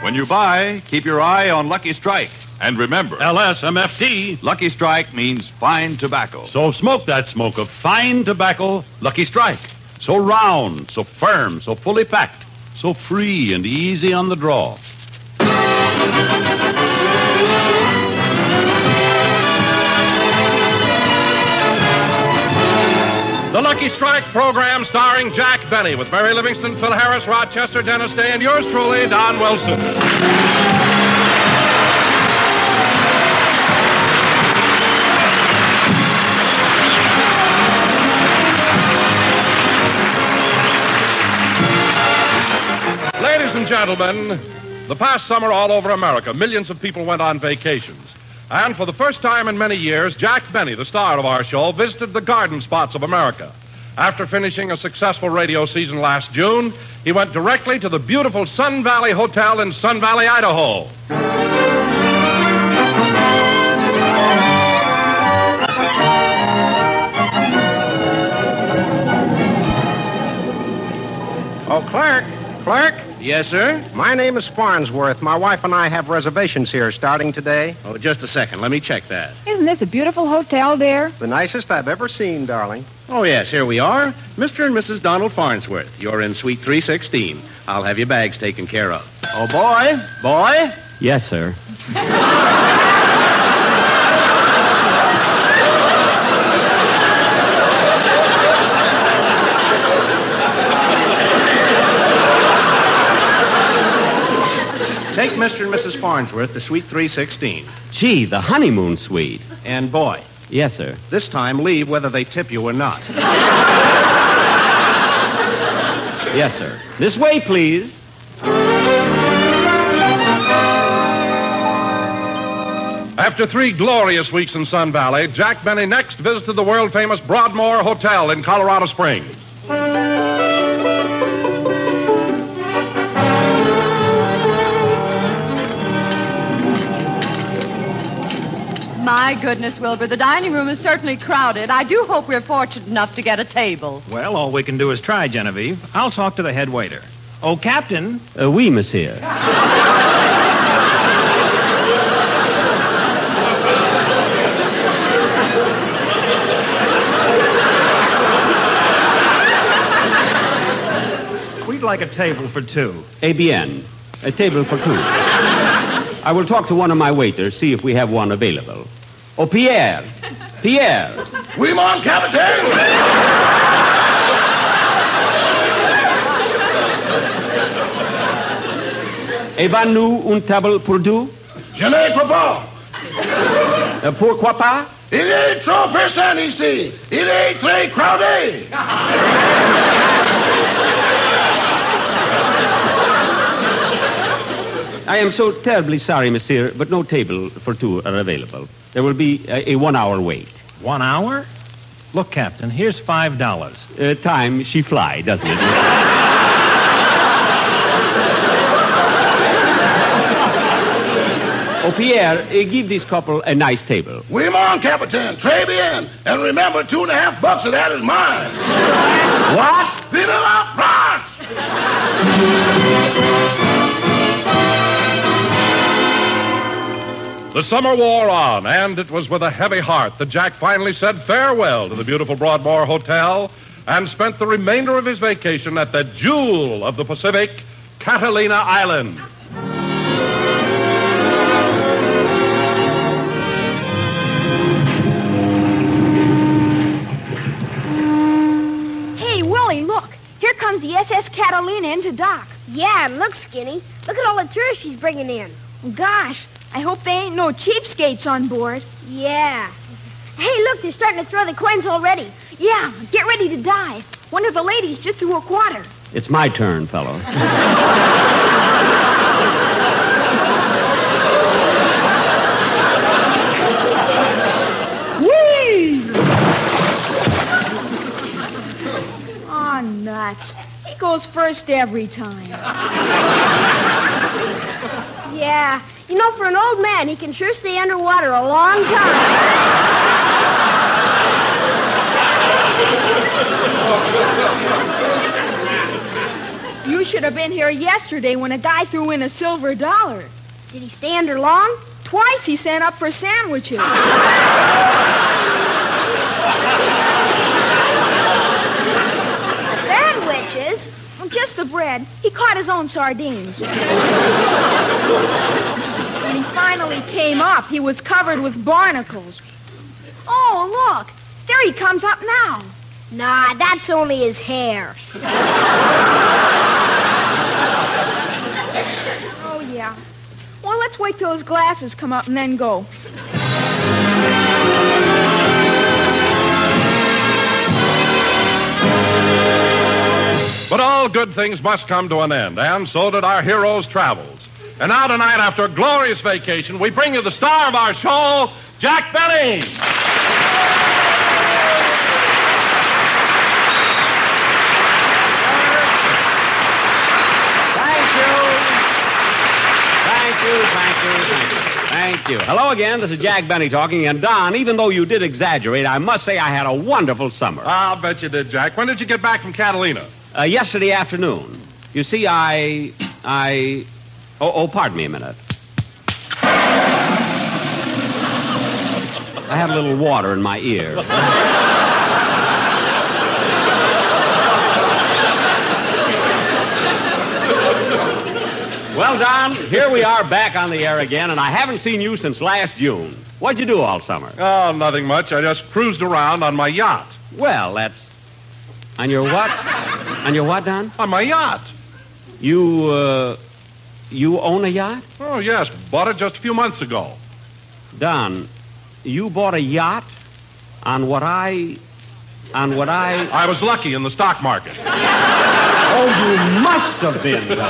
When you buy, keep your eye on Lucky Strike. And remember, LSMFT, Lucky Strike means fine tobacco. So smoke that smoke of fine tobacco, Lucky Strike. So round, so firm, so fully packed, so free and easy on the draw. The Lucky Strike program starring Jack Benny with Mary Livingston, Phil Harris, Rochester, Dennis Day, and yours truly, Don Wilson. Ladies and gentlemen, the past summer all over America, millions of people went on vacations. And for the first time in many years, Jack Benny, the star of our show, visited the garden spots of America. After finishing a successful radio season last June, he went directly to the beautiful Sun Valley Hotel in Sun Valley, Idaho. Oh, Clerk. Yes, sir? My name is Farnsworth. My wife and I have reservations here starting today. Oh, just a second. Let me check that. Isn't this a beautiful hotel, dear? The nicest I've ever seen, darling. Oh, yes, here we are. Mr. and Mrs. Donald Farnsworth. You're in Suite 316. I'll have your bags taken care of. Oh, boy. Yes, sir. Take Mr. and Mrs. Farnsworth to Suite 316. Gee, the honeymoon suite. And boy. Yes, sir. This time, leave whether they tip you or not. Yes, sir. This way, please. After 3 glorious weeks in Sun Valley, Jack Benny next visited the world-famous Broadmoor Hotel in Colorado Springs. My goodness, Wilbur, the dining room is certainly crowded. I do hope we're fortunate enough to get a table. Well, all we can do is try, Genevieve. I'll talk to the head waiter. Oh, Captain. Oui, monsieur. We'd like a table for 2. Eh bien. A table for 2. I will talk to one of my waiters, see if we have one available. Oh, Pierre. Pierre. Oui, mon capitaine. Avez-nous une table pour 2? Je ne crois pas. Pourquoi pas? Il est trop personne ici. Il est très crowded. I am so terribly sorry, monsieur, but no table for 2 are available. There will be a 1-hour wait. 1 hour? Look, Captain, here's $5. Time she fly, doesn't it? Oh, Pierre, give this couple a nice table. Oui, mon capitaine. Très bien. And remember, $2.50 of that is mine. What? Vive la France! The summer wore on, and it was with a heavy heart that Jack finally said farewell to the beautiful Broadmoor Hotel and spent the remainder of his vacation at the jewel of the Pacific, Catalina Island. Hey, Willie, look. Here comes the SS Catalina into dock. Yeah, and look, Skinny. Look at all the tourists she's bringing in. Gosh, I hope they ain't no cheapskates on board. Yeah. Hey, look, they're starting to throw the coins already. Yeah, get ready to dive. One of the ladies just threw a quarter. It's my turn, fellow. Whee! Oh, nuts. He goes first every time. Yeah. You know, for an old man, he can sure stay underwater a long time. You should have been here yesterday when a guy threw in a silver dollar. Did he stay under long? Twice he sent up for sandwiches. Sandwiches? Oh, just the bread. He caught his own sardines. When he finally came up, he was covered with barnacles. Oh, look. There he comes up now. Nah, that's only his hair. Oh, yeah. Well, let's wait till his glasses come up and then go. But all good things must come to an end, and so did our hero's travels. And now tonight, after a glorious vacation, we bring you the star of our show, Jack Benny. Thank you. Hello again. This is Jack Benny talking. And, Don, even though you did exaggerate, I must say I had a wonderful summer. I'll bet you did, Jack. When did you get back from Catalina? Yesterday afternoon. You see, Oh, pardon me a minute. I had a little water in my ear. Well, Don, here we are back on the air again, and I haven't seen you since last June. What'd you do all summer? Oh, nothing much. I just cruised around on my yacht. Well, that's... On your what? On your what, Don? On my yacht. You own a yacht? Oh, yes. Bought it just a few months ago. Don, you bought a yacht on what I... I was lucky in the stock market. Oh, you must have been, Don. You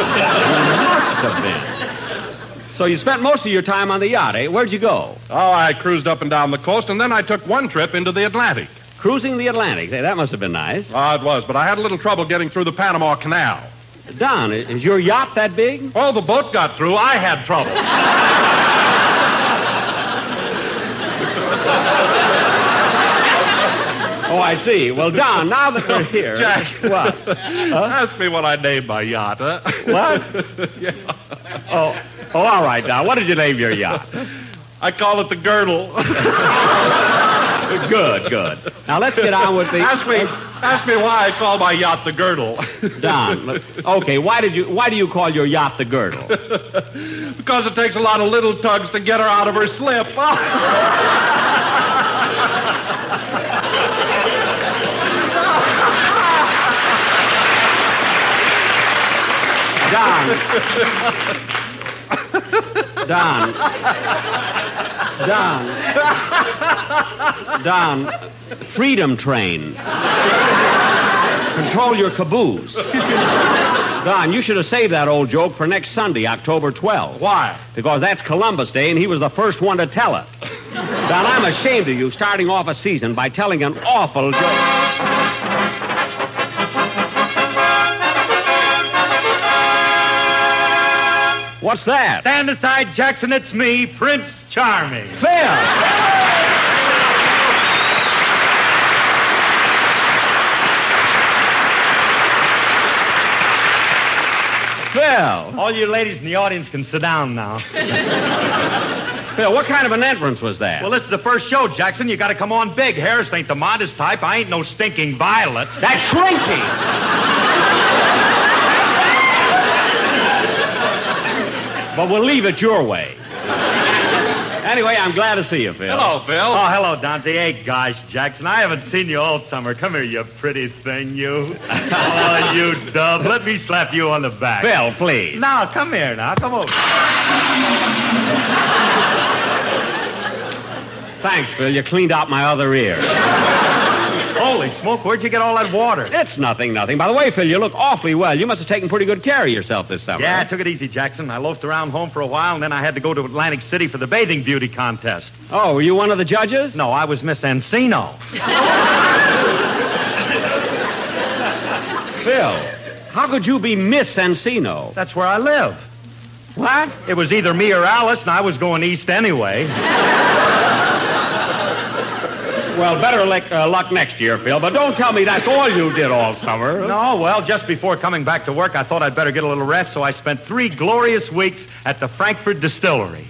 must have been. So you spent most of your time on the yacht, eh? Where'd you go? Oh, I cruised up and down the coast, and then I took one trip into the Atlantic. Cruising the Atlantic. Hey, that must have been nice. Oh, it was, but I had a little trouble getting through the Panama Canal. Don, is your yacht that big? Oh, the boat got through. I had trouble. Oh, I see. Well, Don, now that we're here... Jack. What? Ask me what I named my yacht, huh? What? Yeah. Oh, all right, Don. What did you name your yacht? I call it the Girdle. Good. Now, let's get on with the... Ask me why I call my yacht the Girdle. Don, okay, why do you call your yacht the Girdle? Because it takes a lot of little tugs to get her out of her slip. Don, Freedom Train. Control your caboose. Don, you should have saved that old joke for next Sunday, October 12th. Why? Because that's Columbus Day, and he was the first one to tell it. Don, I'm ashamed of you starting off a season by telling an awful joke. What's that? Stand aside, Jackson. It's me, Prince Charming. Phil! Phil! All you ladies in the audience can sit down now. Phil, what kind of an entrance was that? Well, this is the first show, Jackson. You got to come on big. Harris ain't the modest type. I ain't no stinking violet. That's shrinking! But we'll leave it your way. Anyway, I'm glad to see you, Phil. Hello, Phil. Oh, hello, Donzie. Hey, gosh, Jackson, I haven't seen you all summer. Come here, you pretty thing, you. Oh, you dove. Let me slap you on the back. Phil, please. Now, come here, now. Come over. Thanks, Phil. You cleaned out my other ear. Holy smoke, where'd you get all that water? It's nothing. By the way, Phil, you look awfully well. You must have taken pretty good care of yourself this summer. Yeah, I took it easy, Jackson. I loafed around home for a while, and then I had to go to Atlantic City for the bathing beauty contest. Oh, were you one of the judges? No, I was Miss Encino. Phil, how could you be Miss Encino? That's where I live. What? It was either me or Alice, and I was going east anyway. Well, better luck next year, Phil, but don't tell me that's all you did all summer. No, well, just before coming back to work, I thought I'd better get a little rest, so I spent 3 glorious weeks at the Frankfurt Distillery.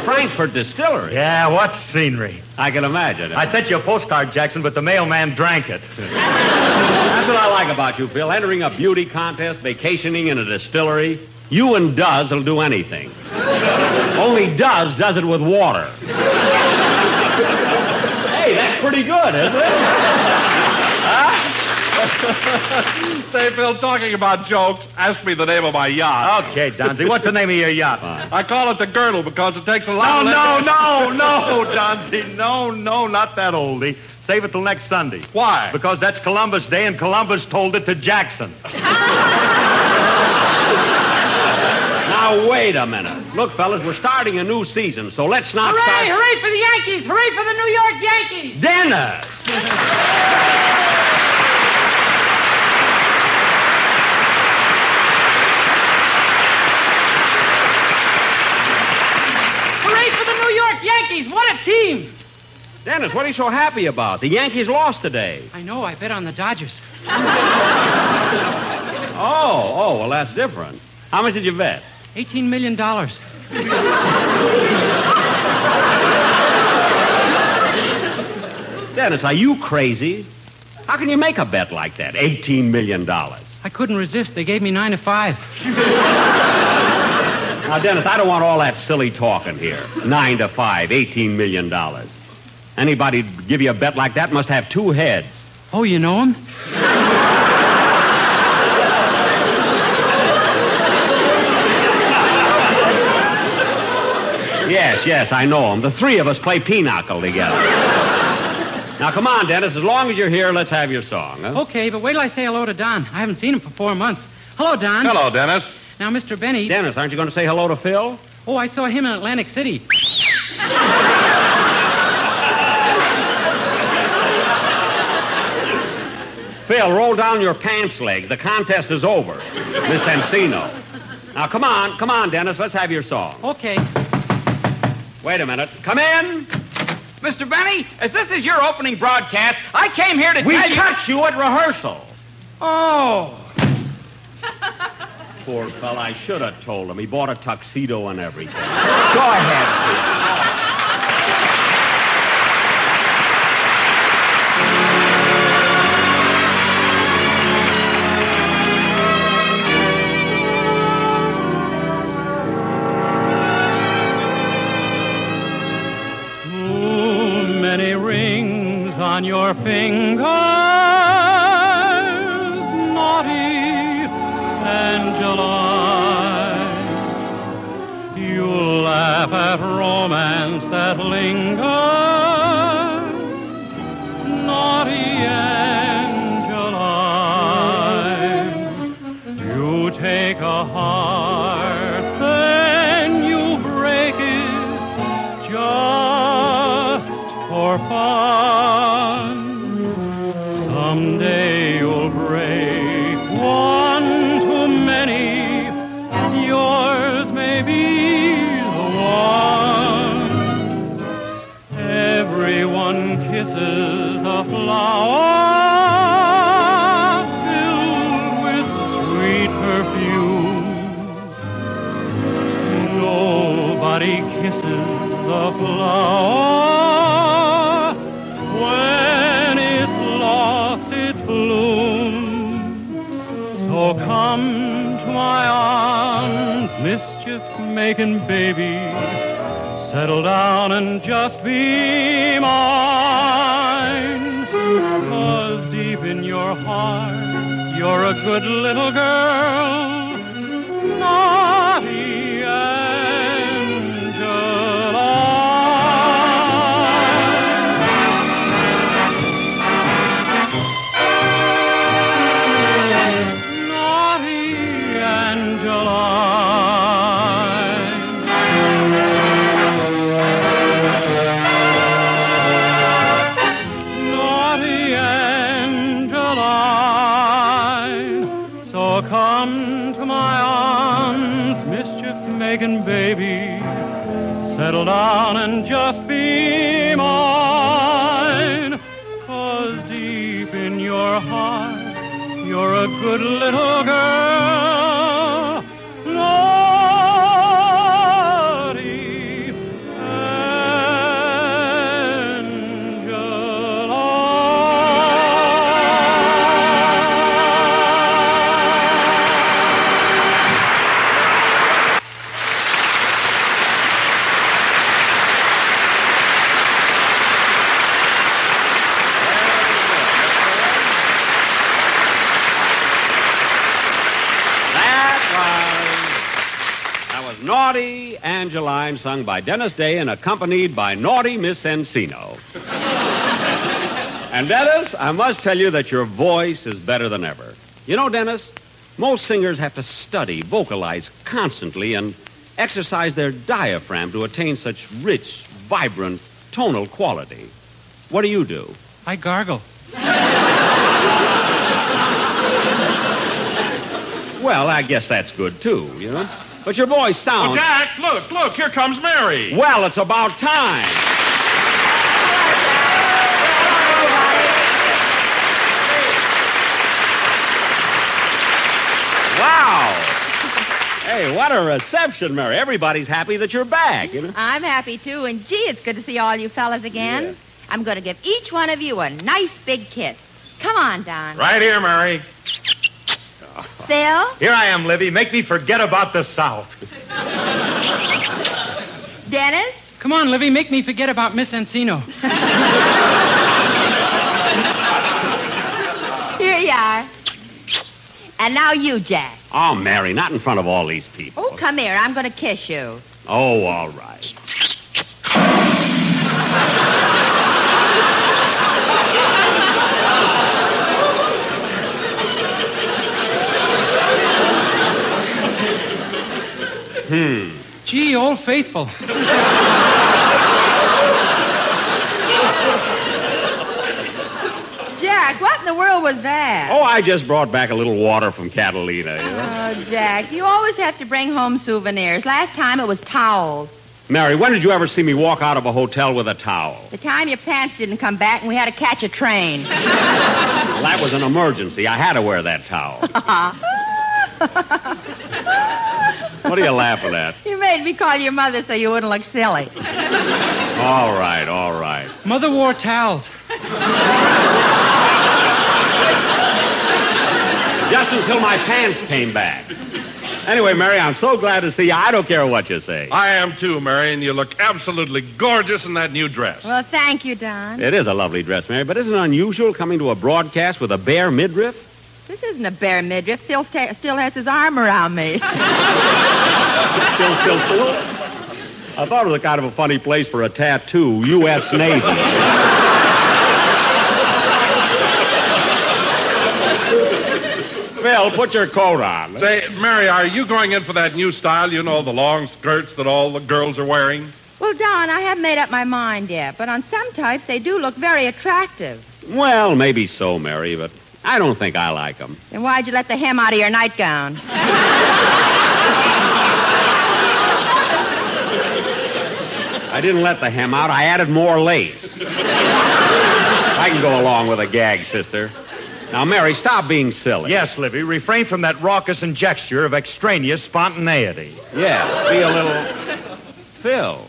Frankfurt Distillery? Yeah, what scenery. I can imagine. I sent you a postcard, Jackson, but the mailman drank it. That's what I like about you, Phil. Entering a beauty contest, vacationing in a distillery. You and Duz will do anything. Only Duz does it with water. Hey, that's pretty good, isn't it? Huh? Say, Phil, talking about jokes, ask me the name of my yacht. Okay, Donzie, what's the name of your yacht? I call it the Girdle because it takes a lot No, Donzie, no, not that oldie. Save it till next Sunday. Why? Because that's Columbus Day, and Columbus told it to Jackson. Now, wait a minute. Look, fellas, we're starting a new season, so let's not Hooray, hooray for the Yankees! Hooray for the New York Yankees! Dinner! Hooray for the New York Yankees! What a team! Dennis, what are you so happy about? The Yankees lost today. I know, I bet on the Dodgers. Oh, well, that's different. How much did you bet? $18 million. Dennis, are you crazy? How can you make a bet like that? $18 million. I I couldn't resist. They gave me 9 to 5. Now, Dennis, I don't want all that silly talking here. 9 to 5, $18 million. Anybody give you a bet like that must have 2 heads. Oh, you know him? Yes, I know him. The 3 of us play pinochle together. Now, come on, Dennis. As long as you're here, let's have your song. Huh? Okay, but wait till I say hello to Don. I haven't seen him for 4 months. Hello, Don. Hello, Dennis. Now, Mr. Benny... Dennis, aren't you going to say hello to Phil? Oh, I saw him in Atlantic City. Phil, roll down your pants legs. The contest is over. Miss Encino. Now, come on, Dennis. Let's have your song. Okay. Wait a minute. Come in. Mr. Benny, as this is your opening broadcast, I came here to tell you... We cut you at rehearsal. Oh. Poor fella, I should have told him. He bought a tuxedo and everything. Go ahead, on your fingers, naughty Angeline. You laugh at romance that lingers, naughty Angeline. You take a heart, then you break it just for fun. Someday you'll break one too many. Yours may be the one. Everyone kisses a flower filled with sweet perfume. Nobody kisses a flower when it's lost its bloom. So come to my arms, mischief-making baby. Settle down and just be mine. 'Cause deep in your heart, you're a good little girl. Naughty baby, settle down and just be mine. 'Cause deep in your heart, you're a good little girl. Naughty Naughty Angeline, sung by Dennis Day and accompanied by Naughty Miss Encino. And Dennis, I must tell you that your voice is better than ever. You know, Dennis, most singers have to study, vocalize constantly, and exercise their diaphragm to attain such rich, vibrant, tonal quality. What do? I gargle. Well, I guess that's good, too, you know. But your voice sounds... Oh, Jack, look, here comes Mary. Well, it's about time. Wow. Hey, what a reception, Mary. Everybody's happy that you're back, you know. I'm happy, too, and gee, it's good to see all you fellas again. Yeah. I'm going to give each one of you a nice big kiss. Come on, Don. Right here, Mary. Phil? Here I am, Livy. Make me forget about the South. Dennis? Come on, Livy, make me forget about Miss Encino. Here you are. And now you, Jack. Oh, Mary, not in front of all these people. Oh, come here. I'm going to kiss you. Oh, all right. Gee, Old Faithful. Jack, what in the world was that? Oh, I just brought back a little water from Catalina. You know? Oh, Jack, you always have to bring home souvenirs. Last time it was towels. Mary, when did you ever see me walk out of a hotel with a towel? The time your pants didn't come back and we had to catch a train. Well, that was an emergency. I had to wear that towel. What are you laughing at? You made me call your mother so you wouldn't look silly. All right, all right. Mother wore towels. Just until my pants came back. Anyway, Mary, I'm so glad to see you. I don't care what you say. I am too, Mary, and you look absolutely gorgeous in that new dress. Well, thank you, Don. It is a lovely dress, Mary, but isn't it unusual coming to a broadcast with a bare midriff? This isn't a bare midriff. Phil still has his arm around me. Still. I thought it was a kind of a funny place for a tattoo, U.S. Navy. Phil, put your coat on. Say, Mary, are you going in for that new style, you know, the long skirts that all the girls are wearing? Well, Don, I haven't made up my mind yet, but on some types they do look very attractive. Well, maybe so, Mary, but I don't think I like them. Then why'd you let the hem out of your nightgown? I didn't let the hem out. I added more lace. I can go along with a gag, sister. Now, Mary, stop being silly. Yes, Livy, refrain from that raucous injecture of extraneous spontaneity. Yes, be a little... Phil.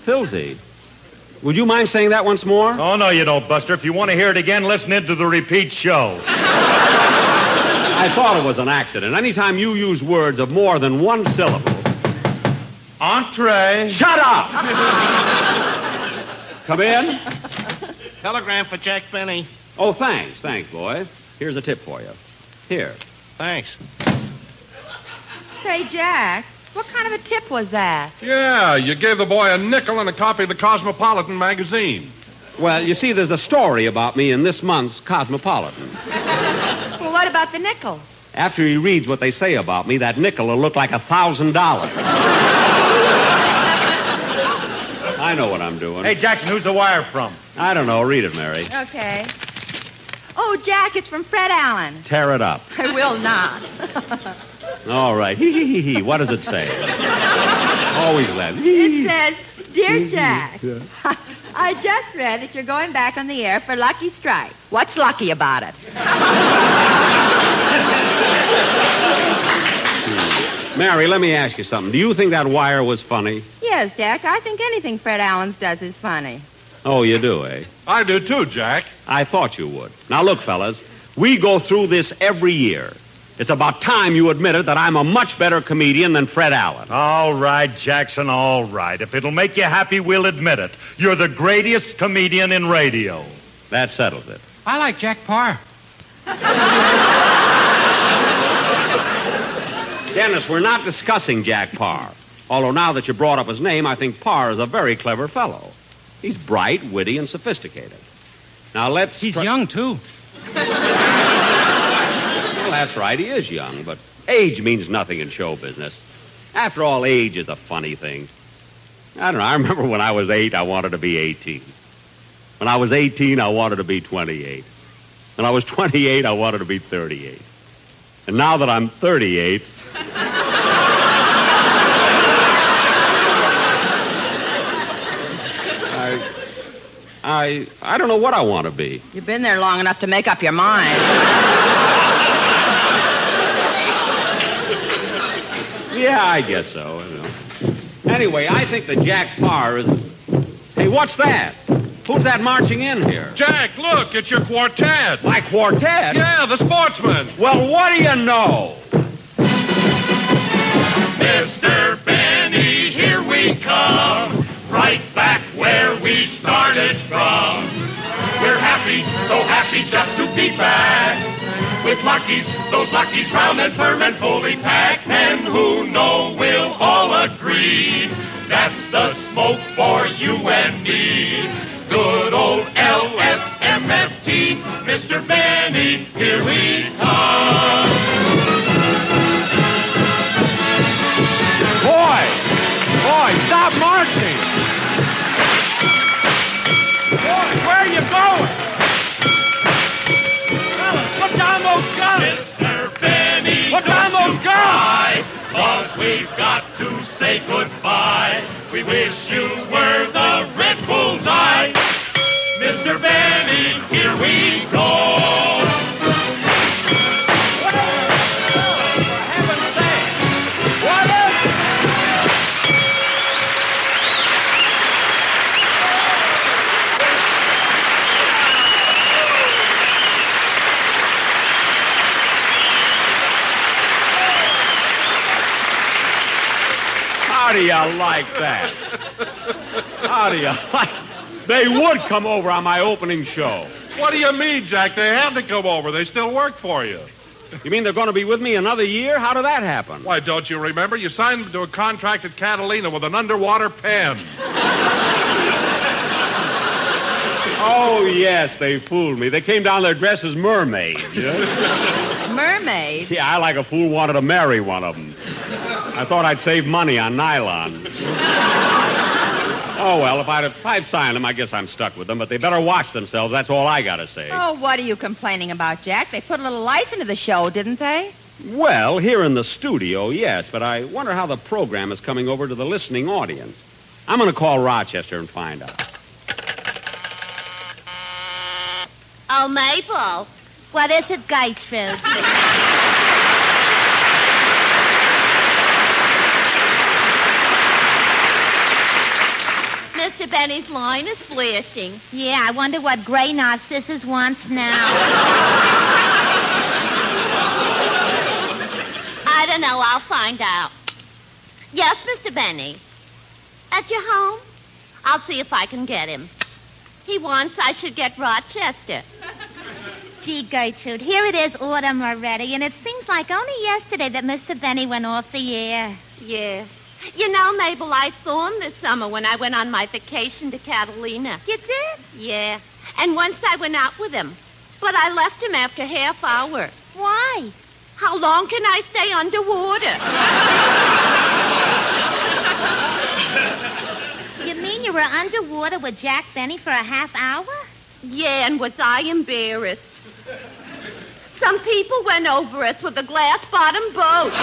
Philzy. Would you mind saying that once more? Oh, no, you don't, Buster. If you want to hear it again, listen into the repeat show. I thought it was an accident. Anytime you use words of more than one syllable... Entree. Shut up! Come in. Telegram for Jack Benny. Oh, thanks, boy. Here's a tip for you. Here. Thanks. Say, Jack, what kind of a tip was that? Yeah, you gave the boy a nickel and a copy of the Cosmopolitan magazine. Well, you see, there's a story about me in this month's Cosmopolitan. Well, what about the nickel? After he reads what they say about me, that nickel will look like $1,000. I know what I'm doing. Hey, Jackson, who's the wire from? I don't know. Read it, Mary. Okay. Oh, Jack, it's from Fred Allen. Tear it up. I will not. All right. Hee. What does it say? Always laugh. It says, Dear Jack, I just read that you're going back on the air for Lucky Strike. What's lucky about it? Mary, let me ask you something. Do you think that wire was funny? Yes, Jack. I think anything Fred Allen does is funny. Oh, you do, eh? I do too, Jack. I thought you would. Now, look, fellas, we go through this every year. It's about time you admitted that I'm a much better comedian than Fred Allen. All right, Jackson, all right. If it'll make you happy, we'll admit it. You're the greatest comedian in radio. That settles it. I like Jack Parr. Dennis, we're not discussing Jack Parr. Although now that you brought up his name, I think Parr is a very clever fellow. He's bright, witty, and sophisticated. Now let's... He's young, too. Well, that's right. He is young, but age means nothing in show business. After all, age is a funny thing. I don't know. I remember when I was 8, I wanted to be 18. When I was 18, I wanted to be 28. When I was 28, I wanted to be 38. And now that I'm 38... I don't know what I want to be. You've been there long enough to make up your mind. Yeah, I guess so. I don't know. Anyway, I think that Jack Parr is... Hey, what's that? Who's that marching in here? Jack, look, it's your quartet. My quartet? Yeah, the sportsmen. Well, what do you know? Mr. Benny, here we come, right back where we started from. We're happy, so happy just to be back with Lucky's, those Lucky's round and firm and fully packed. And who know we'll all agree that's the smoke for you and me. Good old LSMFT, Mr. Benny, here we come. Boy, stop marching. Boy, where are you going? Fellas, put down those guns. Mr. Benny, put down those guns. Cause we've got to say goodbye. We wish you were the red bullseye. Mr. Benny, here we go. How do you like that? How do you like... They would come over on my opening show. What do you mean, Jack? They had to come over. They still work for you. You mean they're going to be with me another year? How did that happen? Why, don't you remember? You signed them to a contract at Catalina with an underwater pen. Oh, yes, they fooled me. They came down there dressed as mermaids. Yeah? Mermaid? Yeah, I, like a fool, wanted to marry one of them. I thought I'd save money on nylon. Oh, well, if I'd signed them, I guess I'm stuck with them, but they better watch themselves. That's all I got to say. Oh, what are you complaining about, Jack? They put a little life into the show, didn't they? Well, here in the studio, yes, but I wonder how the program is coming over to the listening audience. I'm going to call Rochester and find out. Oh, Mabel. What is it, Gertrude? Mr. Benny's line is flashing. Yeah, I wonder what Gray Narcissus wants now. I don't know. I'll find out. Yes, Mr. Benny. At your home? I'll see if I can get him. He wants I should get Rochester. Gee, Gertrude, here it is autumn already, and it seems like only yesterday that Mr. Benny went off the air. Yeah. You know, Mabel, I saw him this summer when I went on my vacation to Catalina. You did? Yeah. And once I went out with him. But I left him after half hour. Why? How long can I stay underwater? You mean you were underwater with Jack Benny for a half hour? Yeah, and was I embarrassed? Some people went over us with a glass-bottom boat.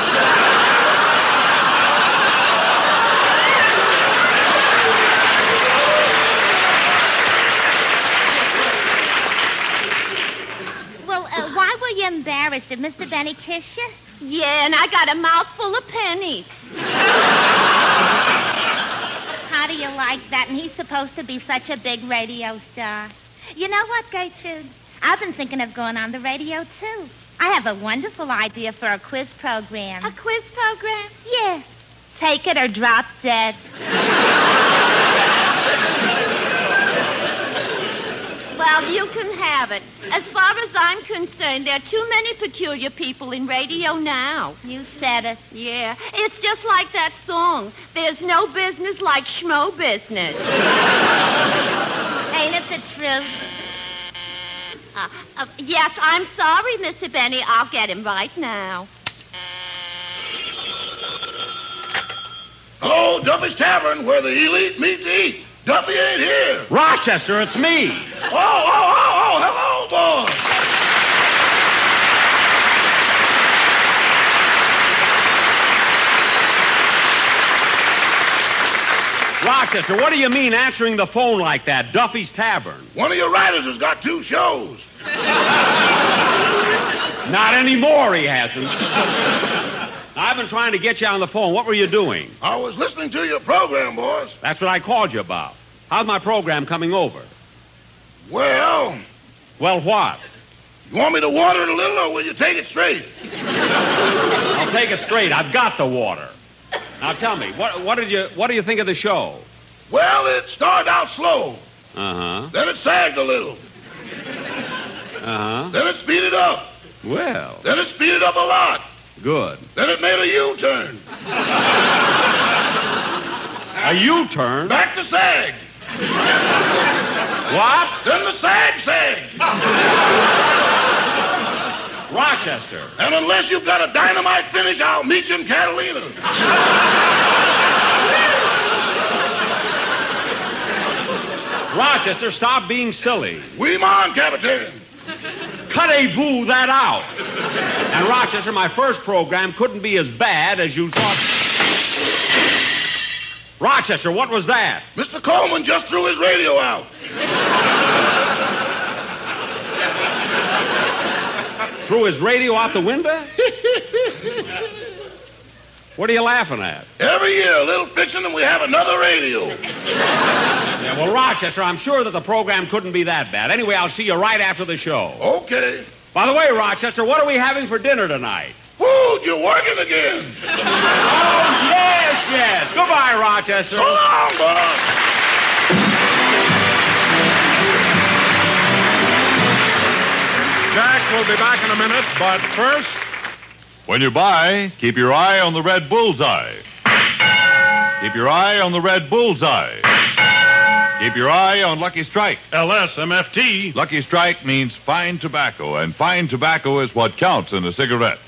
Well, why were you embarrassed? Did Mr. Benny kiss you? Yeah, and I got a mouthful of pennies. How do you like that? And he's supposed to be such a big radio star. You know what, Gertrude? I've been thinking of going on the radio, too. I have a wonderful idea for a quiz program. A quiz program? Yes. Take it or drop dead. Well, you can have it. As far as I'm concerned, there are too many peculiar people in radio now. You said it. Yeah. It's just like that song. There's no business like schmo business. Ain't it the truth? Yes, I'm sorry, Mr. Benny. I'll get him right now. Hello, Duffy's Tavern, where the elite meet to eat. Duffy ain't here. Rochester, it's me. Oh, hello, boy. Rochester, what do you mean answering the phone like that? Duffy's Tavern. One of your writers has got 2 shows. Not anymore, he hasn't. I've been trying to get you on the phone. What were you doing? I was listening to your program, boys. That's what I called you about. How's my program coming over? Well... Well, what? You want me to water it a little, or will you take it straight? I'll take it straight. I've got the water. Now tell me, what do you think of the show? Well, it started out slow. Uh-huh. Then it sagged a little. Uh-huh. Then it speeded up. Well. Then it speeded up a lot. Good. Then it made a U-turn. A U-turn? Back to sag. What? Then the sag sagged. Rochester. And unless you've got a dynamite finish, I'll meet you in Catalina. Rochester, stop being silly. Oui, mon, Captain. Cut-a-boo that out. And Rochester, my first program couldn't be as bad as you thought. Rochester, what was that? Mr. Coleman just threw his radio out. Threw his radio out the window? What are you laughing at? Every year, a little fixing, and we have another radio. Yeah, well, Rochester, I'm sure that the program couldn't be that bad. Anyway, I'll see you right after the show. Okay. By the way, Rochester, what are we having for dinner tonight? Food, you're working again. Oh, yes. Goodbye, Rochester. So long, boss. Jack will be back in a minute, but first... When you buy, keep your eye on the red bullseye. Keep your eye on the red bullseye. Keep your eye on Lucky Strike. LSMFT. Lucky Strike means fine tobacco, and fine tobacco is what counts in a cigarette.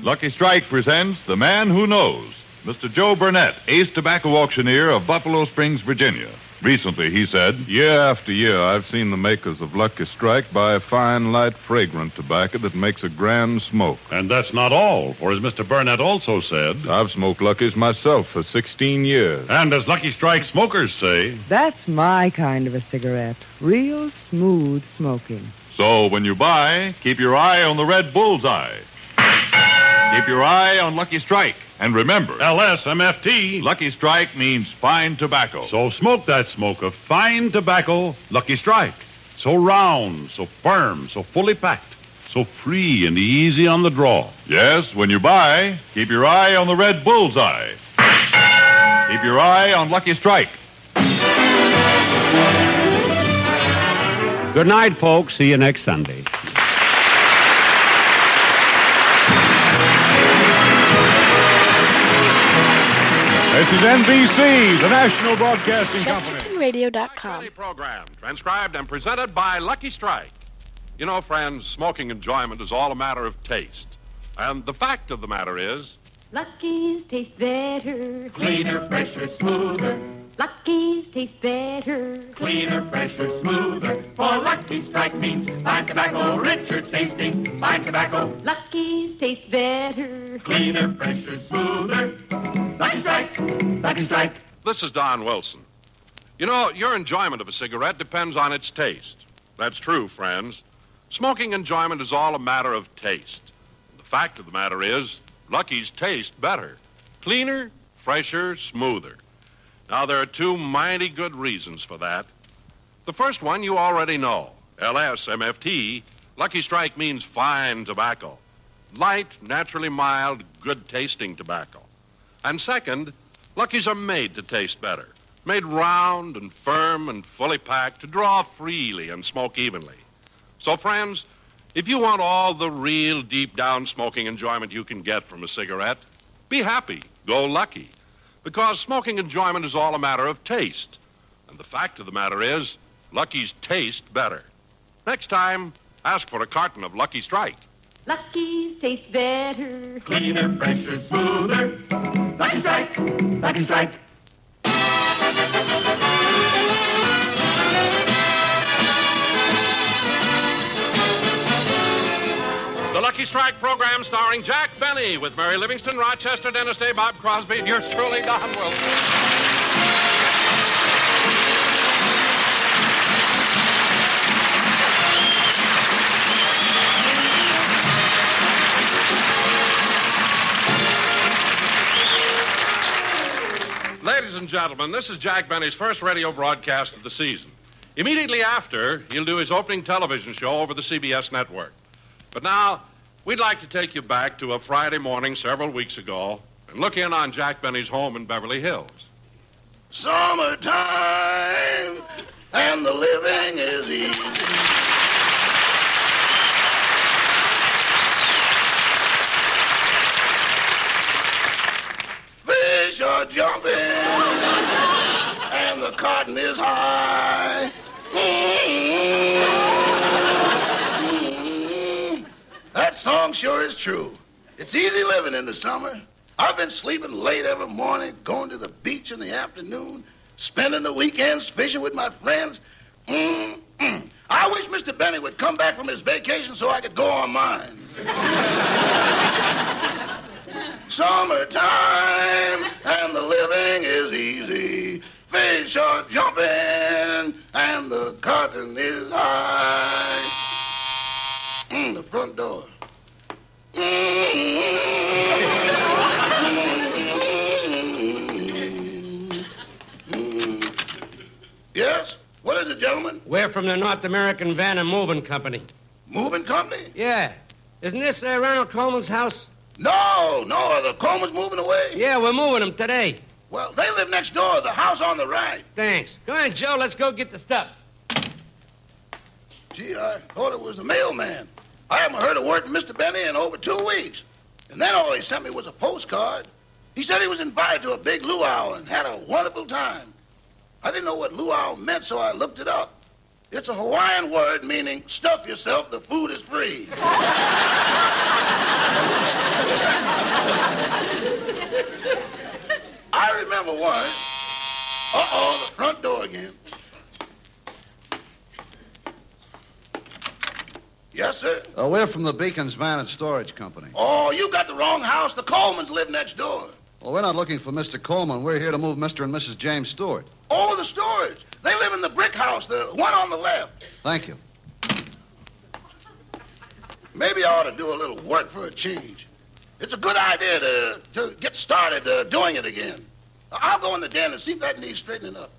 Lucky Strike presents The Man Who Knows, Mr. Joe Burnett, ace tobacco auctioneer of Buffalo Springs, Virginia. Recently, he said, Year after year, I've seen the makers of Lucky Strike buy a fine, light, fragrant tobacco that makes a grand smoke. And that's not all, for as Mr. Burnett also said, I've smoked Luckies myself for 16 years. And as Lucky Strike smokers say, that's my kind of a cigarette. Real smooth smoking. So when you buy, keep your eye on the red bullseye. Keep your eye on Lucky Strike. And remember, LSMFT. Lucky Strike means fine tobacco. So smoke that smoke of fine tobacco, Lucky Strike. So round, so firm, so fully packed, so free and easy on the draw. Yes, when you buy, keep your eye on the red bullseye. Keep your eye on Lucky Strike. Good night, folks. See you next Sunday. This is NBC, the National Broadcasting Company. ChestertonRadio.com. Program transcribed and presented by Lucky Strike. You know, friends, smoking enjoyment is all a matter of taste. And the fact of the matter is... Lucky's taste better. Cleaner, fresher, smoother. Lucky's taste better. Cleaner, fresher, smoother. For Lucky Strike means fine tobacco, richer tasting. Fine tobacco. Lucky's taste better. Cleaner, fresher, smoother. Lucky Strike. Lucky Strike. This is Don Wilson. You know, your enjoyment of a cigarette depends on its taste. That's true, friends. Smoking enjoyment is all a matter of taste. The fact of the matter is, Lucky's taste better. Cleaner, fresher, smoother. Now, there are two mighty good reasons for that. The first one you already know. LSMFT, Lucky Strike means fine tobacco. Light, naturally mild, good-tasting tobacco. And second, Luckies are made to taste better. Made round and firm and fully packed to draw freely and smoke evenly. So, friends, if you want all the real deep-down smoking enjoyment you can get from a cigarette, be happy. Go Lucky. Because smoking enjoyment is all a matter of taste. And the fact of the matter is, Lucky's taste better. Next time, ask for a carton of Lucky Strike. Lucky's taste better. Cleaner, fresher, smoother. Lucky Strike. Lucky Strike. The Lucky Strike program starring Jack Benny with Mary Livingston, Rochester, Dennis Day, Bob Crosby, and yours truly, Don Wilson. and gentlemen, this is Jack Benny's first radio broadcast of the season. Immediately after, he'll do his opening television show over the CBS network. But now, we'd like to take you back to a Friday morning several weeks ago and look in on Jack Benny's home in Beverly Hills. Summertime, and the living is easy. Fish are jumping, and the cotton is high. That song sure is true. It's easy living in the summer. I've been sleeping late every morning, going to the beach in the afternoon, spending the weekends fishing with my friends. I wish Mr. Benny would come back from his vacation so I could go on mine. Summertime, and the living is easy. Fish are jumping, and the cotton is high. The front door. Yes? What is it, gentlemen? We're from the North American Van and Moving Company. Moving company? Yeah. Isn't this Ronald Coleman's house? No. The Coleman's moving away? Yeah, we're moving them today. Well, they live next door, the house on the right. Thanks. Go ahead, Joe. Let's go get the stuff. Gee, I thought it was the mailman. I haven't heard a word from Mr. Benny in over 2 weeks. And then all he sent me was a postcard. He said he was invited to a big luau and had a wonderful time. I didn't know what luau meant, so I looked it up. It's a Hawaiian word meaning stuff yourself, the food is free. I remember once. Uh-oh, the front door again. Yes, sir? We're from the Beacons Van and Storage Company. Oh, you got the wrong house. The Colemans live next door. Well, we're not looking for Mr. Coleman. We're here to move Mr. and Mrs. James Stewart. Oh, the Stewarts. They live in the brick house, the one on the left. Thank you. Maybe I ought to do a little work for a change. It's a good idea to get started doing it again. I'll go in the den and see if that needs straightening up.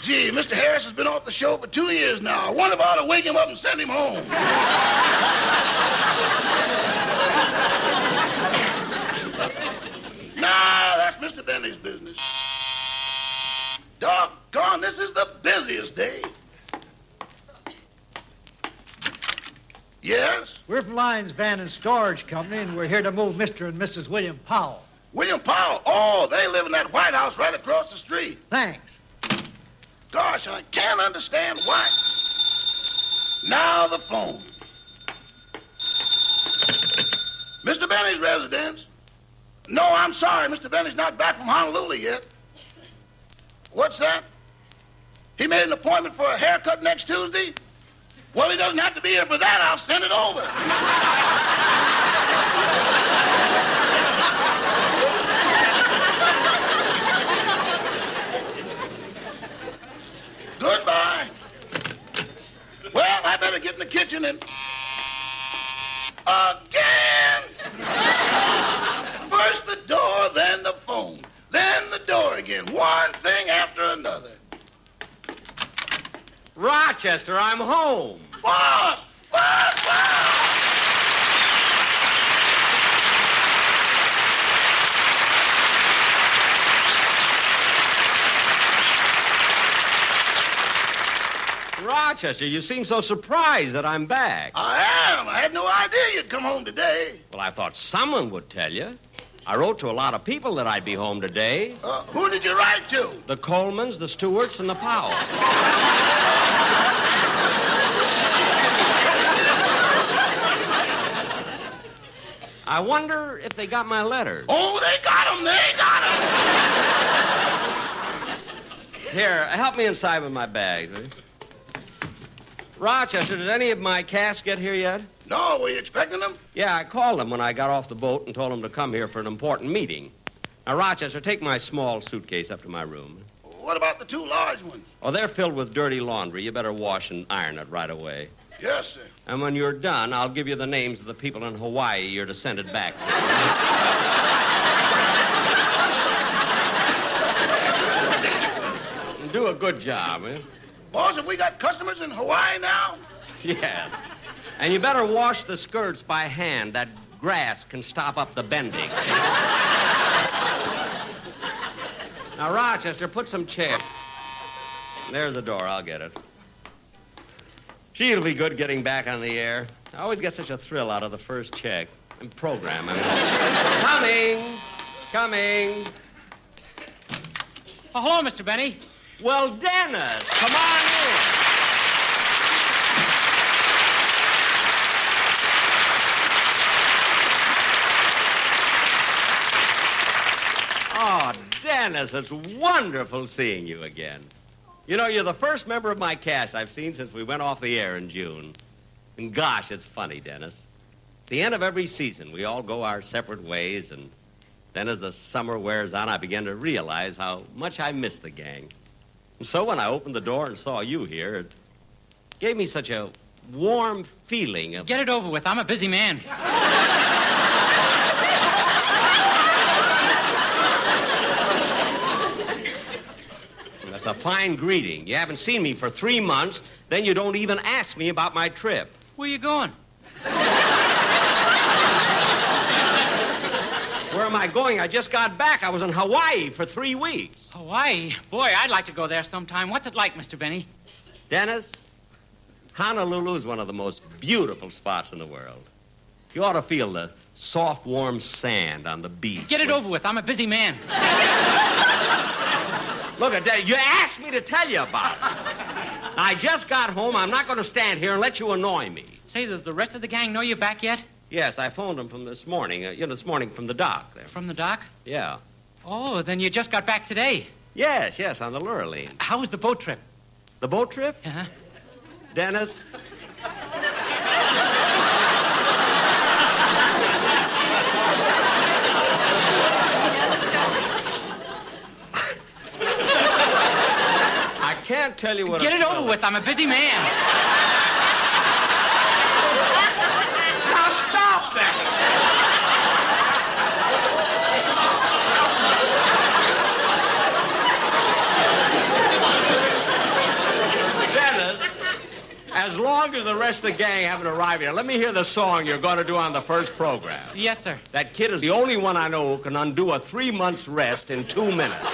Gee, Mr. Harris has been off the show for 2 years now. I wonder if I ought to wake him up and send him home. Nah, that's Mr. Benny's business. Doggone, this is the busiest day. Yes? We're from Lyons Van and Storage Company, and we're here to move Mr. and Mrs. William Powell. William Powell? Oh, they live in that White House right across the street. Thanks. Gosh, I can't understand why. Now the phone. Mr. Benny's residence? No, I'm sorry. Mr. Benny's not back from Honolulu yet. What's that? He made an appointment for a haircut next Tuesday? Well, he doesn't have to be here for that. I'll send it over. Goodbye. Well, I better get in the kitchen and... Again! First the door, then the phone. Then the door again. One thing after another. Rochester, I'm home. Boss! Rochester, you seem so surprised that I'm back. I am. I had no idea you'd come home today. Well, I thought someone would tell you. I wrote to a lot of people that I'd be home today. Who did you write to? The Colemans, the Stewarts, and the Powells. I wonder if they got my letters. Oh, they got them. Here, help me inside with my bag, will you? Rochester, did any of my cast get here yet? No, were you expecting them? Yeah, I called them when I got off the boat and told them to come here for an important meeting. Now, Rochester, take my small suitcase up to my room. What about the two large ones? Oh, they're filled with dirty laundry. You better wash and iron it right away. Yes, sir. And when you're done, I'll give you the names of the people in Hawaii you're to send it back to. Do a good job, eh? Boss, have we got customers in Hawaii now? Yes. And you better wash the skirts by hand. That grass can stop up the bending. Now, Rochester, put some chairs. There's the door. I'll get it. She'll be good getting back on the air. I always get such a thrill out of the first check. And program. Coming. Oh, hello, Mr. Benny. Well, Dennis, come on in. Oh, Dennis, it's wonderful seeing you again. You know, you're the first member of my cast I've seen since we went off the air in June. And gosh, it's funny, Dennis. At the end of every season, we all go our separate ways, and then as the summer wears on, I begin to realize how much I miss the gang. And so when I opened the door and saw you here, it gave me such a warm feeling of... Get it over with. I'm a busy man. That's a fine greeting. You haven't seen me for 3 months, then you don't even ask me about my trip. Where you going? Where am I going? I just got back. I was in Hawaii for 3 weeks. Hawaii? Boy, I'd like to go there sometime. What's it like, Mr. Benny? Dennis, Honolulu is one of the most beautiful spots in the world. You ought to feel the soft, warm sand on the beach. Get it over with. I'm a busy man. Look at that. You asked me to tell you about it. I just got home. I'm not going to stand here and let you annoy me. Say, does the rest of the gang know you're back yet? Yes, I phoned them from this morning. This morning from the dock there. From the dock? Yeah. Oh, then you just got back today. Yes, on the Lurleen. How was the boat trip? The boat trip? Uh-huh. Dennis? I can't tell you what... Get it over with. I'm a busy man. Now stop that! Dennis, as long as the rest of the gang haven't arrived here, let me hear the song you're going to do on the first program. Yes, sir. That kid is the only one I know who can undo a 3-month rest in 2 minutes.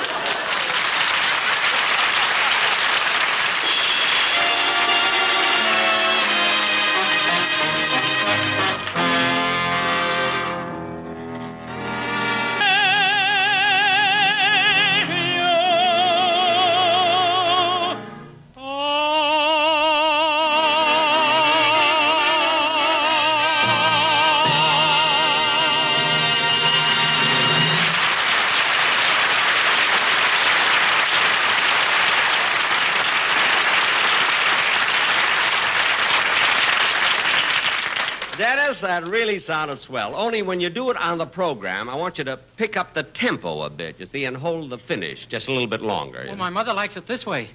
Dennis, that really sounded swell. Only when you do it on the program, I want you to pick up the tempo a bit, you see, and hold the finish just a little bit longer. Well, my mother likes it this way.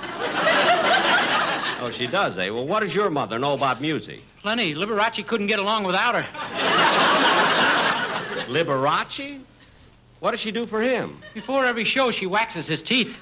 Oh, she does, eh? Well, what does your mother know about music? Plenty. Liberace couldn't get along without her. Liberace? What does she do for him? Before every show, she waxes his teeth.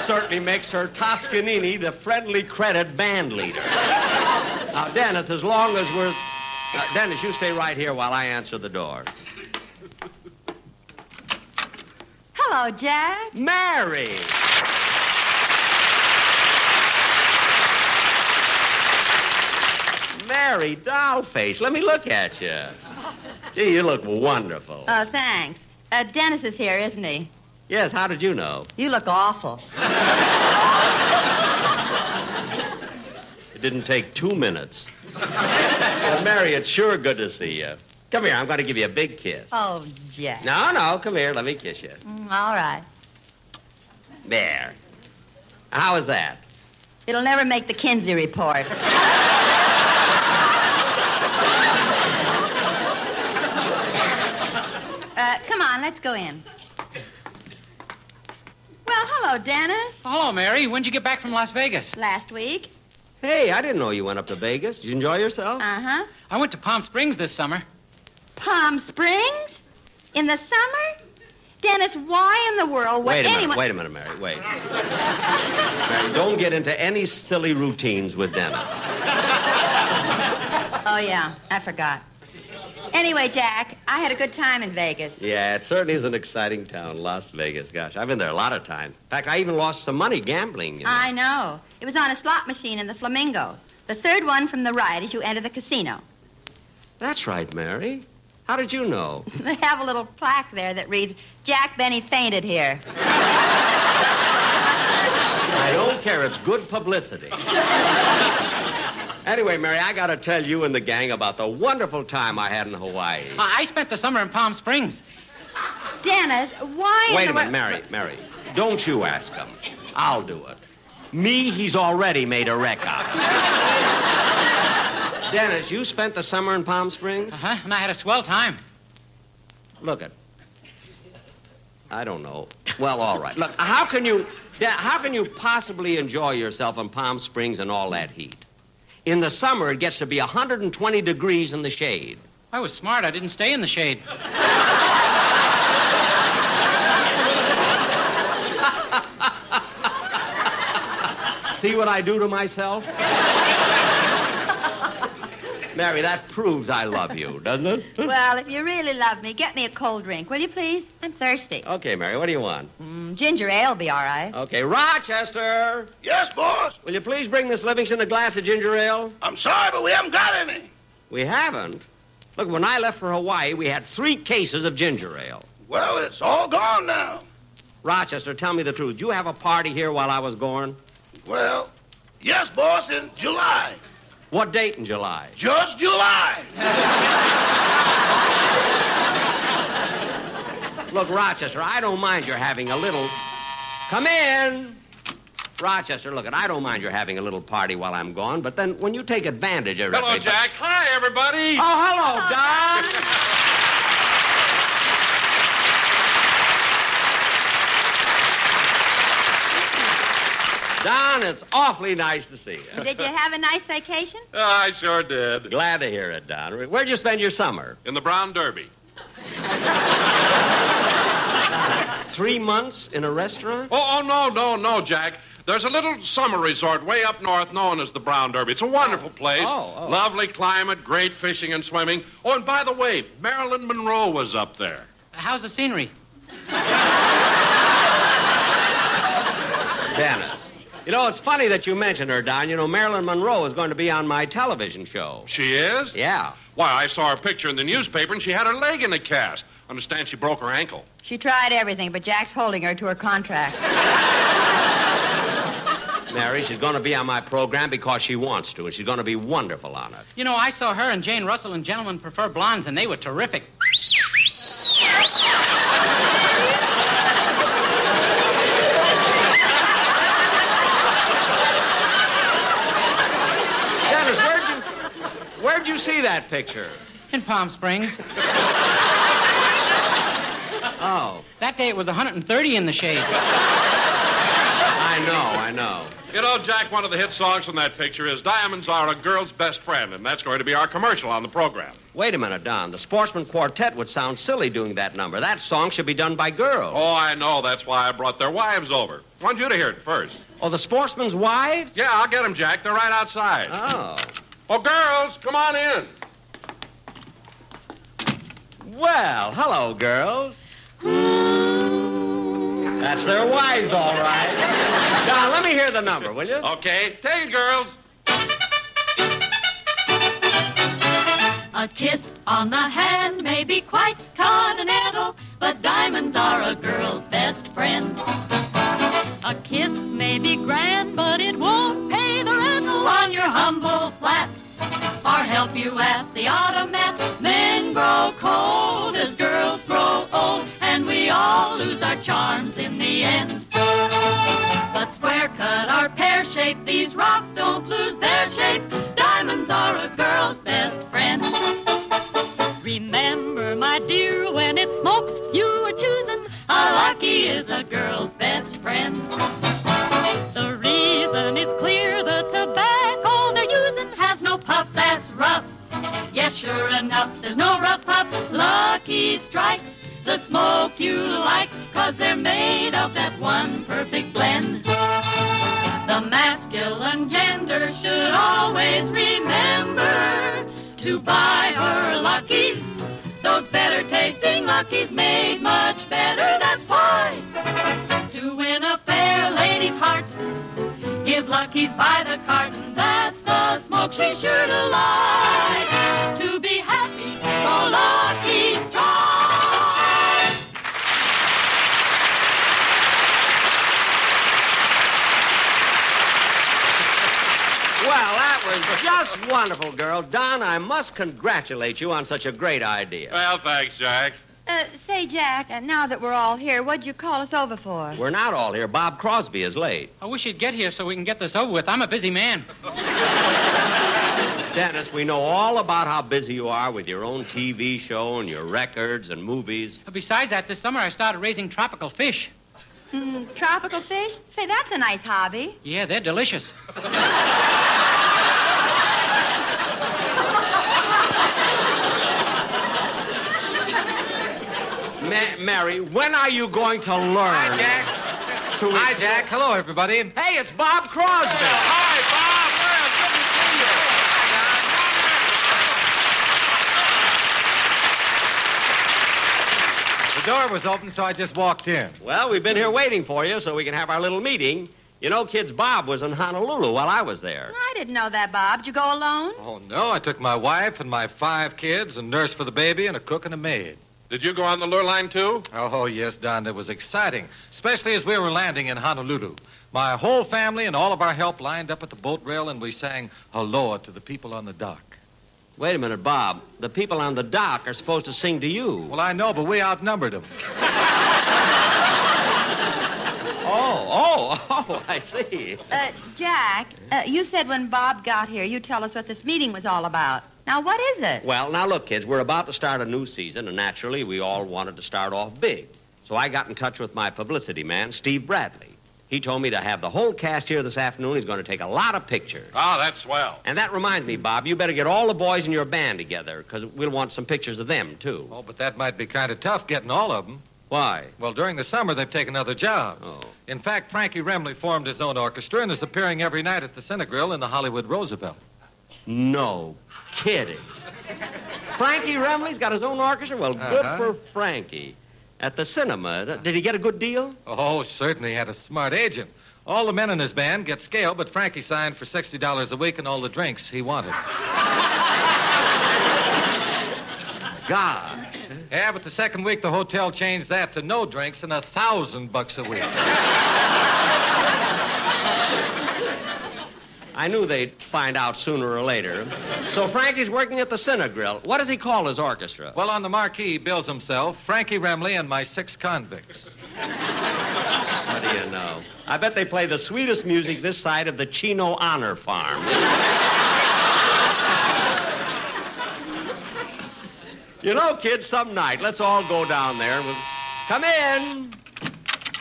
Certainly makes her Toscanini the friendly credit band leader. Now, Dennis, as long as we're... Dennis, you stay right here while I answer the door. Hello, Jack. Mary! Mary, dollface, let me look at you. Gee, you look wonderful. Oh, thanks. Dennis is here, isn't he? Yes, how did you know? You look awful. It didn't take 2 minutes. Well, Mary, it's sure good to see you. Come here, I'm going to give you a big kiss. Oh, Jack. No, come here, let me kiss you. All right. There. How is that? It'll never make the Kinsey report. on, let's go in. Well, hello, Dennis. Hello, Mary. When'd you get back from Las Vegas? Last week. Hey, I didn't know you went up to Vegas. Did you enjoy yourself? Uh-huh. I went to Palm Springs this summer. Palm Springs? In the summer? Dennis, why in the world would anyone... Wait a minute, Mary. Wait. Mary, don't get into any silly routines with Dennis. Oh, yeah. I forgot. Anyway, Jack, I had a good time in Vegas. Yeah, it certainly is an exciting town, Las Vegas. Gosh, I've been there a lot of times. In fact, I even lost some money gambling. You know. I know. It was on a slot machine in the Flamingo. The third one from the right as you enter the casino. That's right, Mary. How did you know? They have a little plaque there that reads, Jack Benny fainted here. I don't care. It's good publicity. Anyway, Mary, I got to tell you and the gang about the wonderful time I had in Hawaii. I spent the summer in Palm Springs. Dennis, why... Wait a minute, Mary. Don't you ask him. I'll do it. Me, he's already made a wreck of. Dennis, you spent the summer in Palm Springs? Uh-huh, and I had a swell time. Look it. I don't know. Well, all right. Look, how can you possibly enjoy yourself in Palm Springs in all that heat? In the summer, it gets to be 120 degrees in the shade. I was smart. I didn't stay in the shade. See what I do to myself? Mary, that proves I love you, doesn't it? Well, if you really love me, get me a cold drink, will you please? I'm thirsty. Okay, Mary, what do you want? Ginger ale will be all right. Okay, Rochester! Yes, boss? Will you please bring Miss Livingston a glass of ginger ale? I'm sorry, but we haven't got any. We haven't? Look, when I left for Hawaii, we had 3 cases of ginger ale. Well, it's all gone now. Rochester, tell me the truth. Did you have a party here while I was gone? Well, yes, boss, in July. What date in July? Just July. Look, Rochester, I don't mind your having a little... Come in. Rochester, look, I don't mind your having a little party while I'm gone, but then when you take advantage of... Hello, Jack. Hi, everybody. Oh, hello, Don. Don, it's awfully nice to see you. Did you have a nice vacation? I sure did. Glad to hear it, Don. Where'd you spend your summer? In the Brown Derby. 3 months in a restaurant? Oh, no, Jack. There's a little summer resort way up north known as the Brown Derby. It's a wonderful place. Oh. Lovely climate, great fishing and swimming. Oh, and by the way, Marilyn Monroe was up there. How's the scenery? Dennis. You know, it's funny that you mentioned her, Don. You know, Marilyn Monroe is going to be on my television show. She is? Yeah. Why, I saw her picture in the newspaper, and she had her leg in a cast. Understand she broke her ankle. She tried everything, but Jack's holding her to her contract. Mary, she's going to be on my program because she wants to, and she's going to be wonderful on it. You know, I saw her and Jane Russell in Gentlemen Prefer Blondes, and they were terrific. Where'd you see that picture? In Palm Springs. Oh. That day it was 130 in the shade. I know. You know, Jack, one of the hit songs from that picture is Diamonds Are a Girl's Best Friend, and that's going to be our commercial on the program. Wait a minute, Don. The Sportsman Quartet would sound silly doing that number. That song should be done by girls. Oh, I know. That's why I brought their wives over. I want you to hear it first. Oh, the Sportsman's wives? Yeah, I'll get them, Jack. They're right outside. Oh. Oh, girls, come on in. Well, hello, girls. That's their wives, all right. Now, let me hear the number, will you? Okay, take it, girls. A kiss on the hand may be quite continental, but diamonds are a girl's best friend. A kiss may be grand, but it won't pay the rental on your humble flat, or help you at the automat. Men grow cold as girls grow old, and we all lose our charms in the end. But square cut or pear shaped, these rocks don't lose their shape. Diamonds are a girl's best friend. Remember, my dear, when it smokes, you are is a girl's best friend. The reason is clear, the tobacco they're using has no puff that's rough. Yes, sure enough, there's no rough puff. Lucky Strikes, the smoke you like, 'cause they're made of that one perfect blend. The masculine gender should always remember to buy her Luckies. Those better tasting Luckies made much better, that's why. To win a fair lady's heart, give Luckies by the carton. That's the smoke she's sure to like. To be happy, so Lucky Strike. Well, that was just wonderful, girl. Don, I must congratulate you on such a great idea. Well, thanks, Jack. Say, Jack, now that we're all here, what'd you call us over for? We're not all here. Bob Crosby is late. I wish you'd get here so we can get this over with. I'm a busy man. Dennis, we know all about how busy you are with your own TV show and your records and movies. Besides that, this summer I started raising tropical fish. Tropical fish? Say, that's a nice hobby. Yeah, they're delicious. Mary, when are you going to learn? Hi, Jack. Hi, Jack. Hello, everybody. Hey, it's Bob Crosby. Hi, Bob. Well, good to see you. The door was open, so I just walked in. Well, we've been here waiting for you so we can have our little meeting. You know, kids, Bob was in Honolulu while I was there. I didn't know that, Bob. Did you go alone? Oh, no. I took my wife and my 5 kids, a nurse for the baby, and a cook and a maid. Did you go on the lure line, too? Oh, yes, Don. It was exciting, especially as we were landing in Honolulu. My whole family and all of our help lined up at the boat rail, and we sang aloha to the people on the dock. Wait a minute, Bob. The people on the dock are supposed to sing to you. Well, I know, but we outnumbered them. Oh, I see. Jack, you said when Bob got here, you'd tell us what this meeting was all about. Now, what is it? Well, now, look, kids, we're about to start a new season, and naturally, we all wanted to start off big. So I got in touch with my publicity man, Steve Bradley. He told me to have the whole cast here this afternoon. He's going to take a lot of pictures. Oh, that's swell. And that reminds me, Bob, you better get all the boys in your band together, because we'll want some pictures of them, too. Oh, but that might be kind of tough, getting all of them. Why? Well, during the summer, they've taken other jobs. Oh. In fact, Frankie Remley formed his own orchestra and is appearing every night at the Cinegrill in the Hollywood Roosevelt. No kidding. Frankie Remley's got his own orchestra? Well, good for Frankie. At the cinema, did he get a good deal? Oh, certainly. He had a smart agent. All the men in his band get scale, but Frankie signed for $60 a week and all the drinks he wanted. Gosh. Yeah, but the second week, the hotel changed that to no drinks and $1,000 a week. I knew they'd find out sooner or later. So Frankie's working at the Cinegrill. What does he call his orchestra? Well, on the marquee, he bills himself, Frankie Remley and my 6 convicts. What do you know? I bet they play the sweetest music this side of the Chino Honor Farm. You know, kids, some night, let's all go down there and we'll... Come in.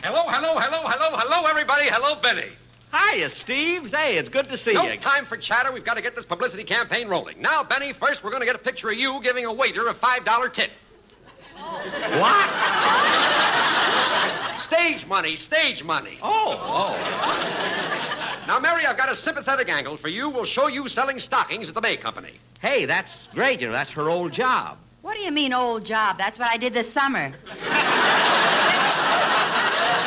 Hello, everybody. Hello, Benny. Hiya, Steve. Hey, it's good to see No you. time for chatter. We've got to get this publicity campaign rolling. Now, Benny, first we're going to get a picture of you giving a waiter a $5 tip. What? Stage money. Oh. Now, Mary, I've got a sympathetic angle for you. We'll show you selling stockings at the May Company. Hey, that's great. You know, that's her old job. What do you mean, old job? That's what I did this summer.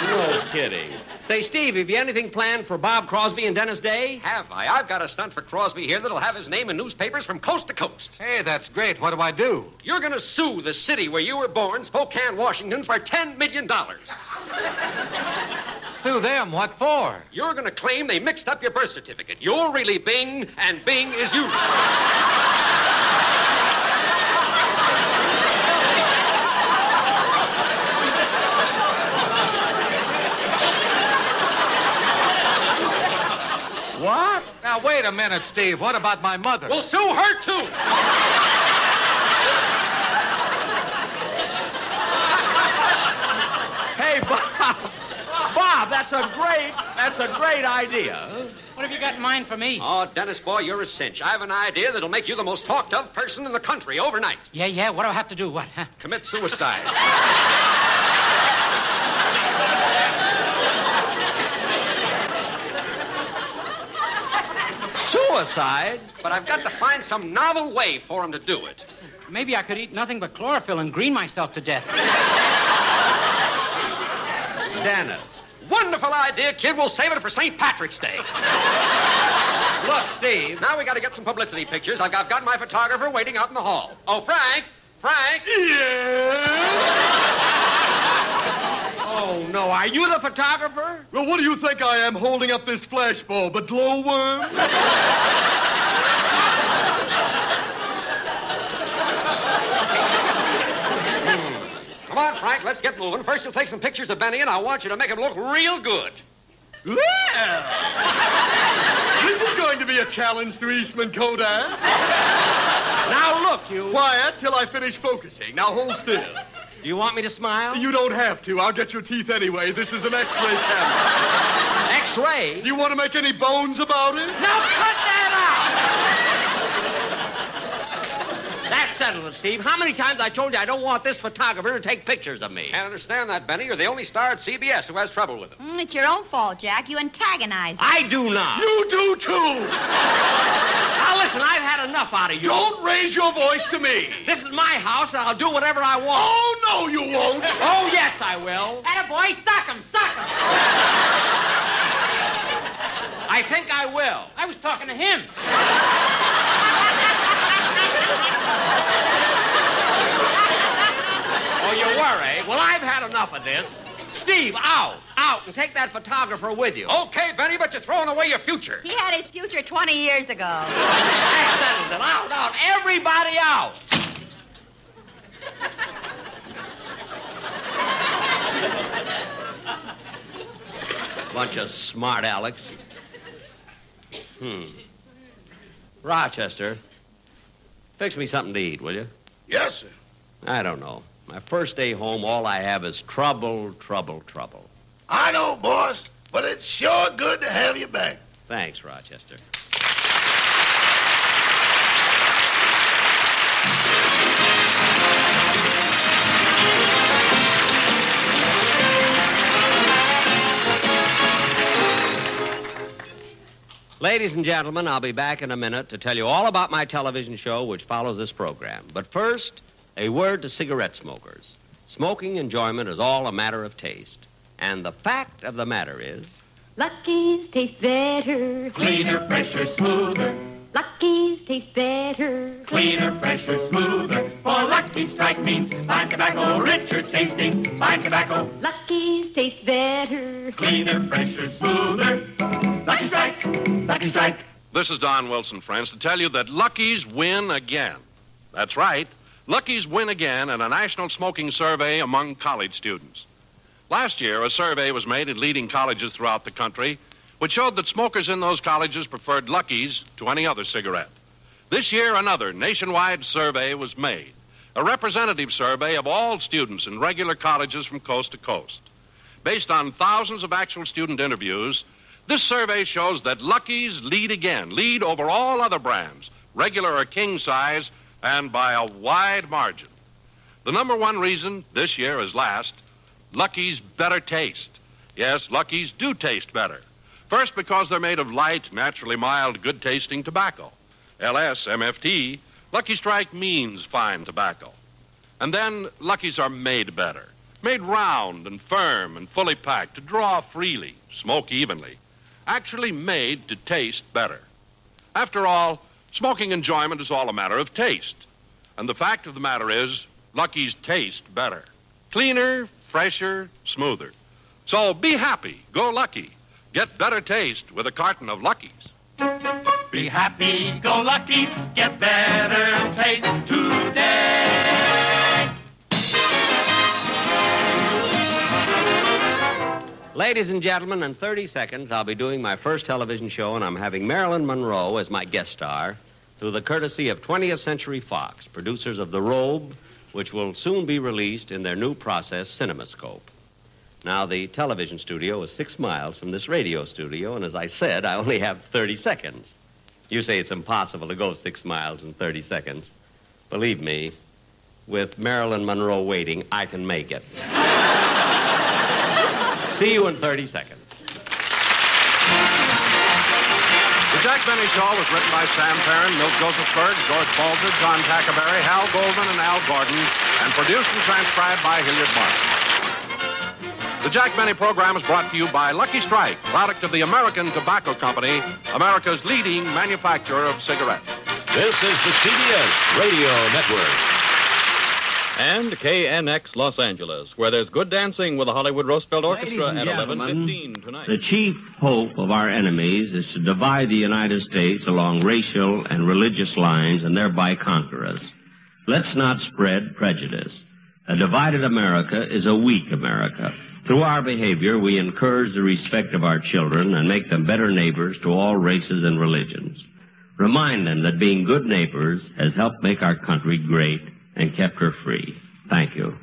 No kidding. Say, Steve, have you anything planned for Bob Crosby and Dennis Day? Have I? I've got a stunt for Crosby here that'll have his name in newspapers from coast to coast. Hey, that's great. What do I do? You're going to sue the city where you were born, Spokane, Washington, for $10 million. Sue them? What for? You're going to claim they mixed up your birth certificate. You're really Bing, and Bing is you. What? Now, wait a minute, Steve. What about my mother? We'll sue her, too. Hey, Bob. That's a great idea. What have you got in mind for me? Oh, Dennis, boy, you're a cinch. I have an idea that'll make you the most talked-of person in the country overnight. Yeah, what do I have to do? What, huh? Commit suicide. Suicide? But I've got to find some novel way for him to do it. Maybe I could eat nothing but chlorophyll and green myself to death. Dennis. Wonderful idea, kid. We'll save it for St. Patrick's Day. Look, Steve, now we got to get some publicity pictures. I've got my photographer waiting out in the hall. Oh, Frank! Yes? Oh, no. Are you the photographer? Well, what do you think I am holding up this flashbulb? A glowworm? Come on, Frank, let's get moving. First, you'll take some pictures of Benny, and I want you to make him look real good. Well, this is going to be a challenge to Eastman Kodak. Now, look, you... Quiet till I finish focusing. Now, hold still. Do you want me to smile? You don't have to. I'll get your teeth anyway. This is an X-ray camera. X-ray? Do you want to make any bones about it? Now, cut that out! That settles it, Steve. How many times I told you I don't want this photographer to take pictures of me? Can't understand that, Benny. You're the only star at CBS who has trouble with it. It's your own fault, Jack. You antagonize him. I do not. You do, too. Now, listen, I've had enough out of you. Don't raise your voice to me. This is my house, and I'll do whatever I want. Oh, no, you won't. Oh, yes, I will. Attaboy, sock him. I think I will. I was talking to him. Oh, you were, eh? Well, I've had enough of this. Steve, out, and take that photographer with you. Okay, Benny, but you're throwing away your future. He had his future 20 years ago. That settles it. Out. Everybody out. Bunch of smart Alex. Rochester, fix me something to eat, will you? Yes, sir. I don't know. My first day home, all I have is trouble. I know, boss, but it's sure good to have you back. Thanks, Rochester. Ladies and gentlemen, I'll be back in a minute to tell you all about my television show which follows this program. But first, a word to cigarette smokers. Smoking enjoyment is all a matter of taste. And the fact of the matter is... Lucky's taste better. Cleaner, fresher, smoother. Lucky's taste better. Cleaner, fresher, smoother. For Lucky Strike means fine tobacco, richer tasting, fine tobacco. Lucky's taste better. Cleaner, fresher, smoother. Lucky Strike, Lucky Strike. This is Don Wilson, friends, to tell you that Lucky's win again. That's right. Lucky's win again in a national smoking survey among college students. Last year, a survey was made in leading colleges throughout the country, which showed that smokers in those colleges preferred Lucky's to any other cigarette. This year, another nationwide survey was made, a representative survey of all students in regular colleges from coast to coast. Based on thousands of actual student interviews, this survey shows that Lucky's lead over all other brands, regular or king size, and by a wide margin. The number one reason, this year as last, Lucky's better taste. Yes, Lucky's do taste better. First, because they're made of light, naturally mild, good-tasting tobacco. LS, MFT, Lucky Strike means fine tobacco. And then, Lucky's are made better. Made round and firm and fully packed to draw freely, smoke evenly. Actually made to taste better. After all, smoking enjoyment is all a matter of taste. And the fact of the matter is, Lucky's taste better. Cleaner, fresher, smoother. So be happy, go Lucky. Get better taste with a carton of Lucky's. Be happy, go Lucky, get better taste today. Ladies and gentlemen, in 30 seconds, I'll be doing my first television show, and I'm having Marilyn Monroe as my guest star through the courtesy of 20th Century Fox, producers of The Robe, which will soon be released in their new process, CinemaScope. Now, the television studio is 6 miles from this radio studio, and as I said, I only have 30 seconds. You say it's impossible to go 6 miles in 30 seconds. Believe me, with Marilyn Monroe waiting, I can make it. See you in 30 seconds. The Jack Benny Show was written by Sam Perrin, Milt Josephsberg, George Balzer, John Tackerberry, Hal Goldman, and Al Gordon, and produced and transcribed by Hilliard Martin. The Jack Benny program is brought to you by Lucky Strike, product of the American Tobacco Company, America's leading manufacturer of cigarettes. This is the CBS Radio Network. And KNX Los Angeles, where there's good dancing with the Hollywood Roosevelt Orchestra at 11:15 tonight. The chief hope of our enemies is to divide the United States along racial and religious lines and thereby conquer us. Let's not spread prejudice. A divided America is a weak America. Through our behavior, we encourage the respect of our children and make them better neighbors to all races and religions. Remind them that being good neighbors has helped make our country great and kept her free. Thank you.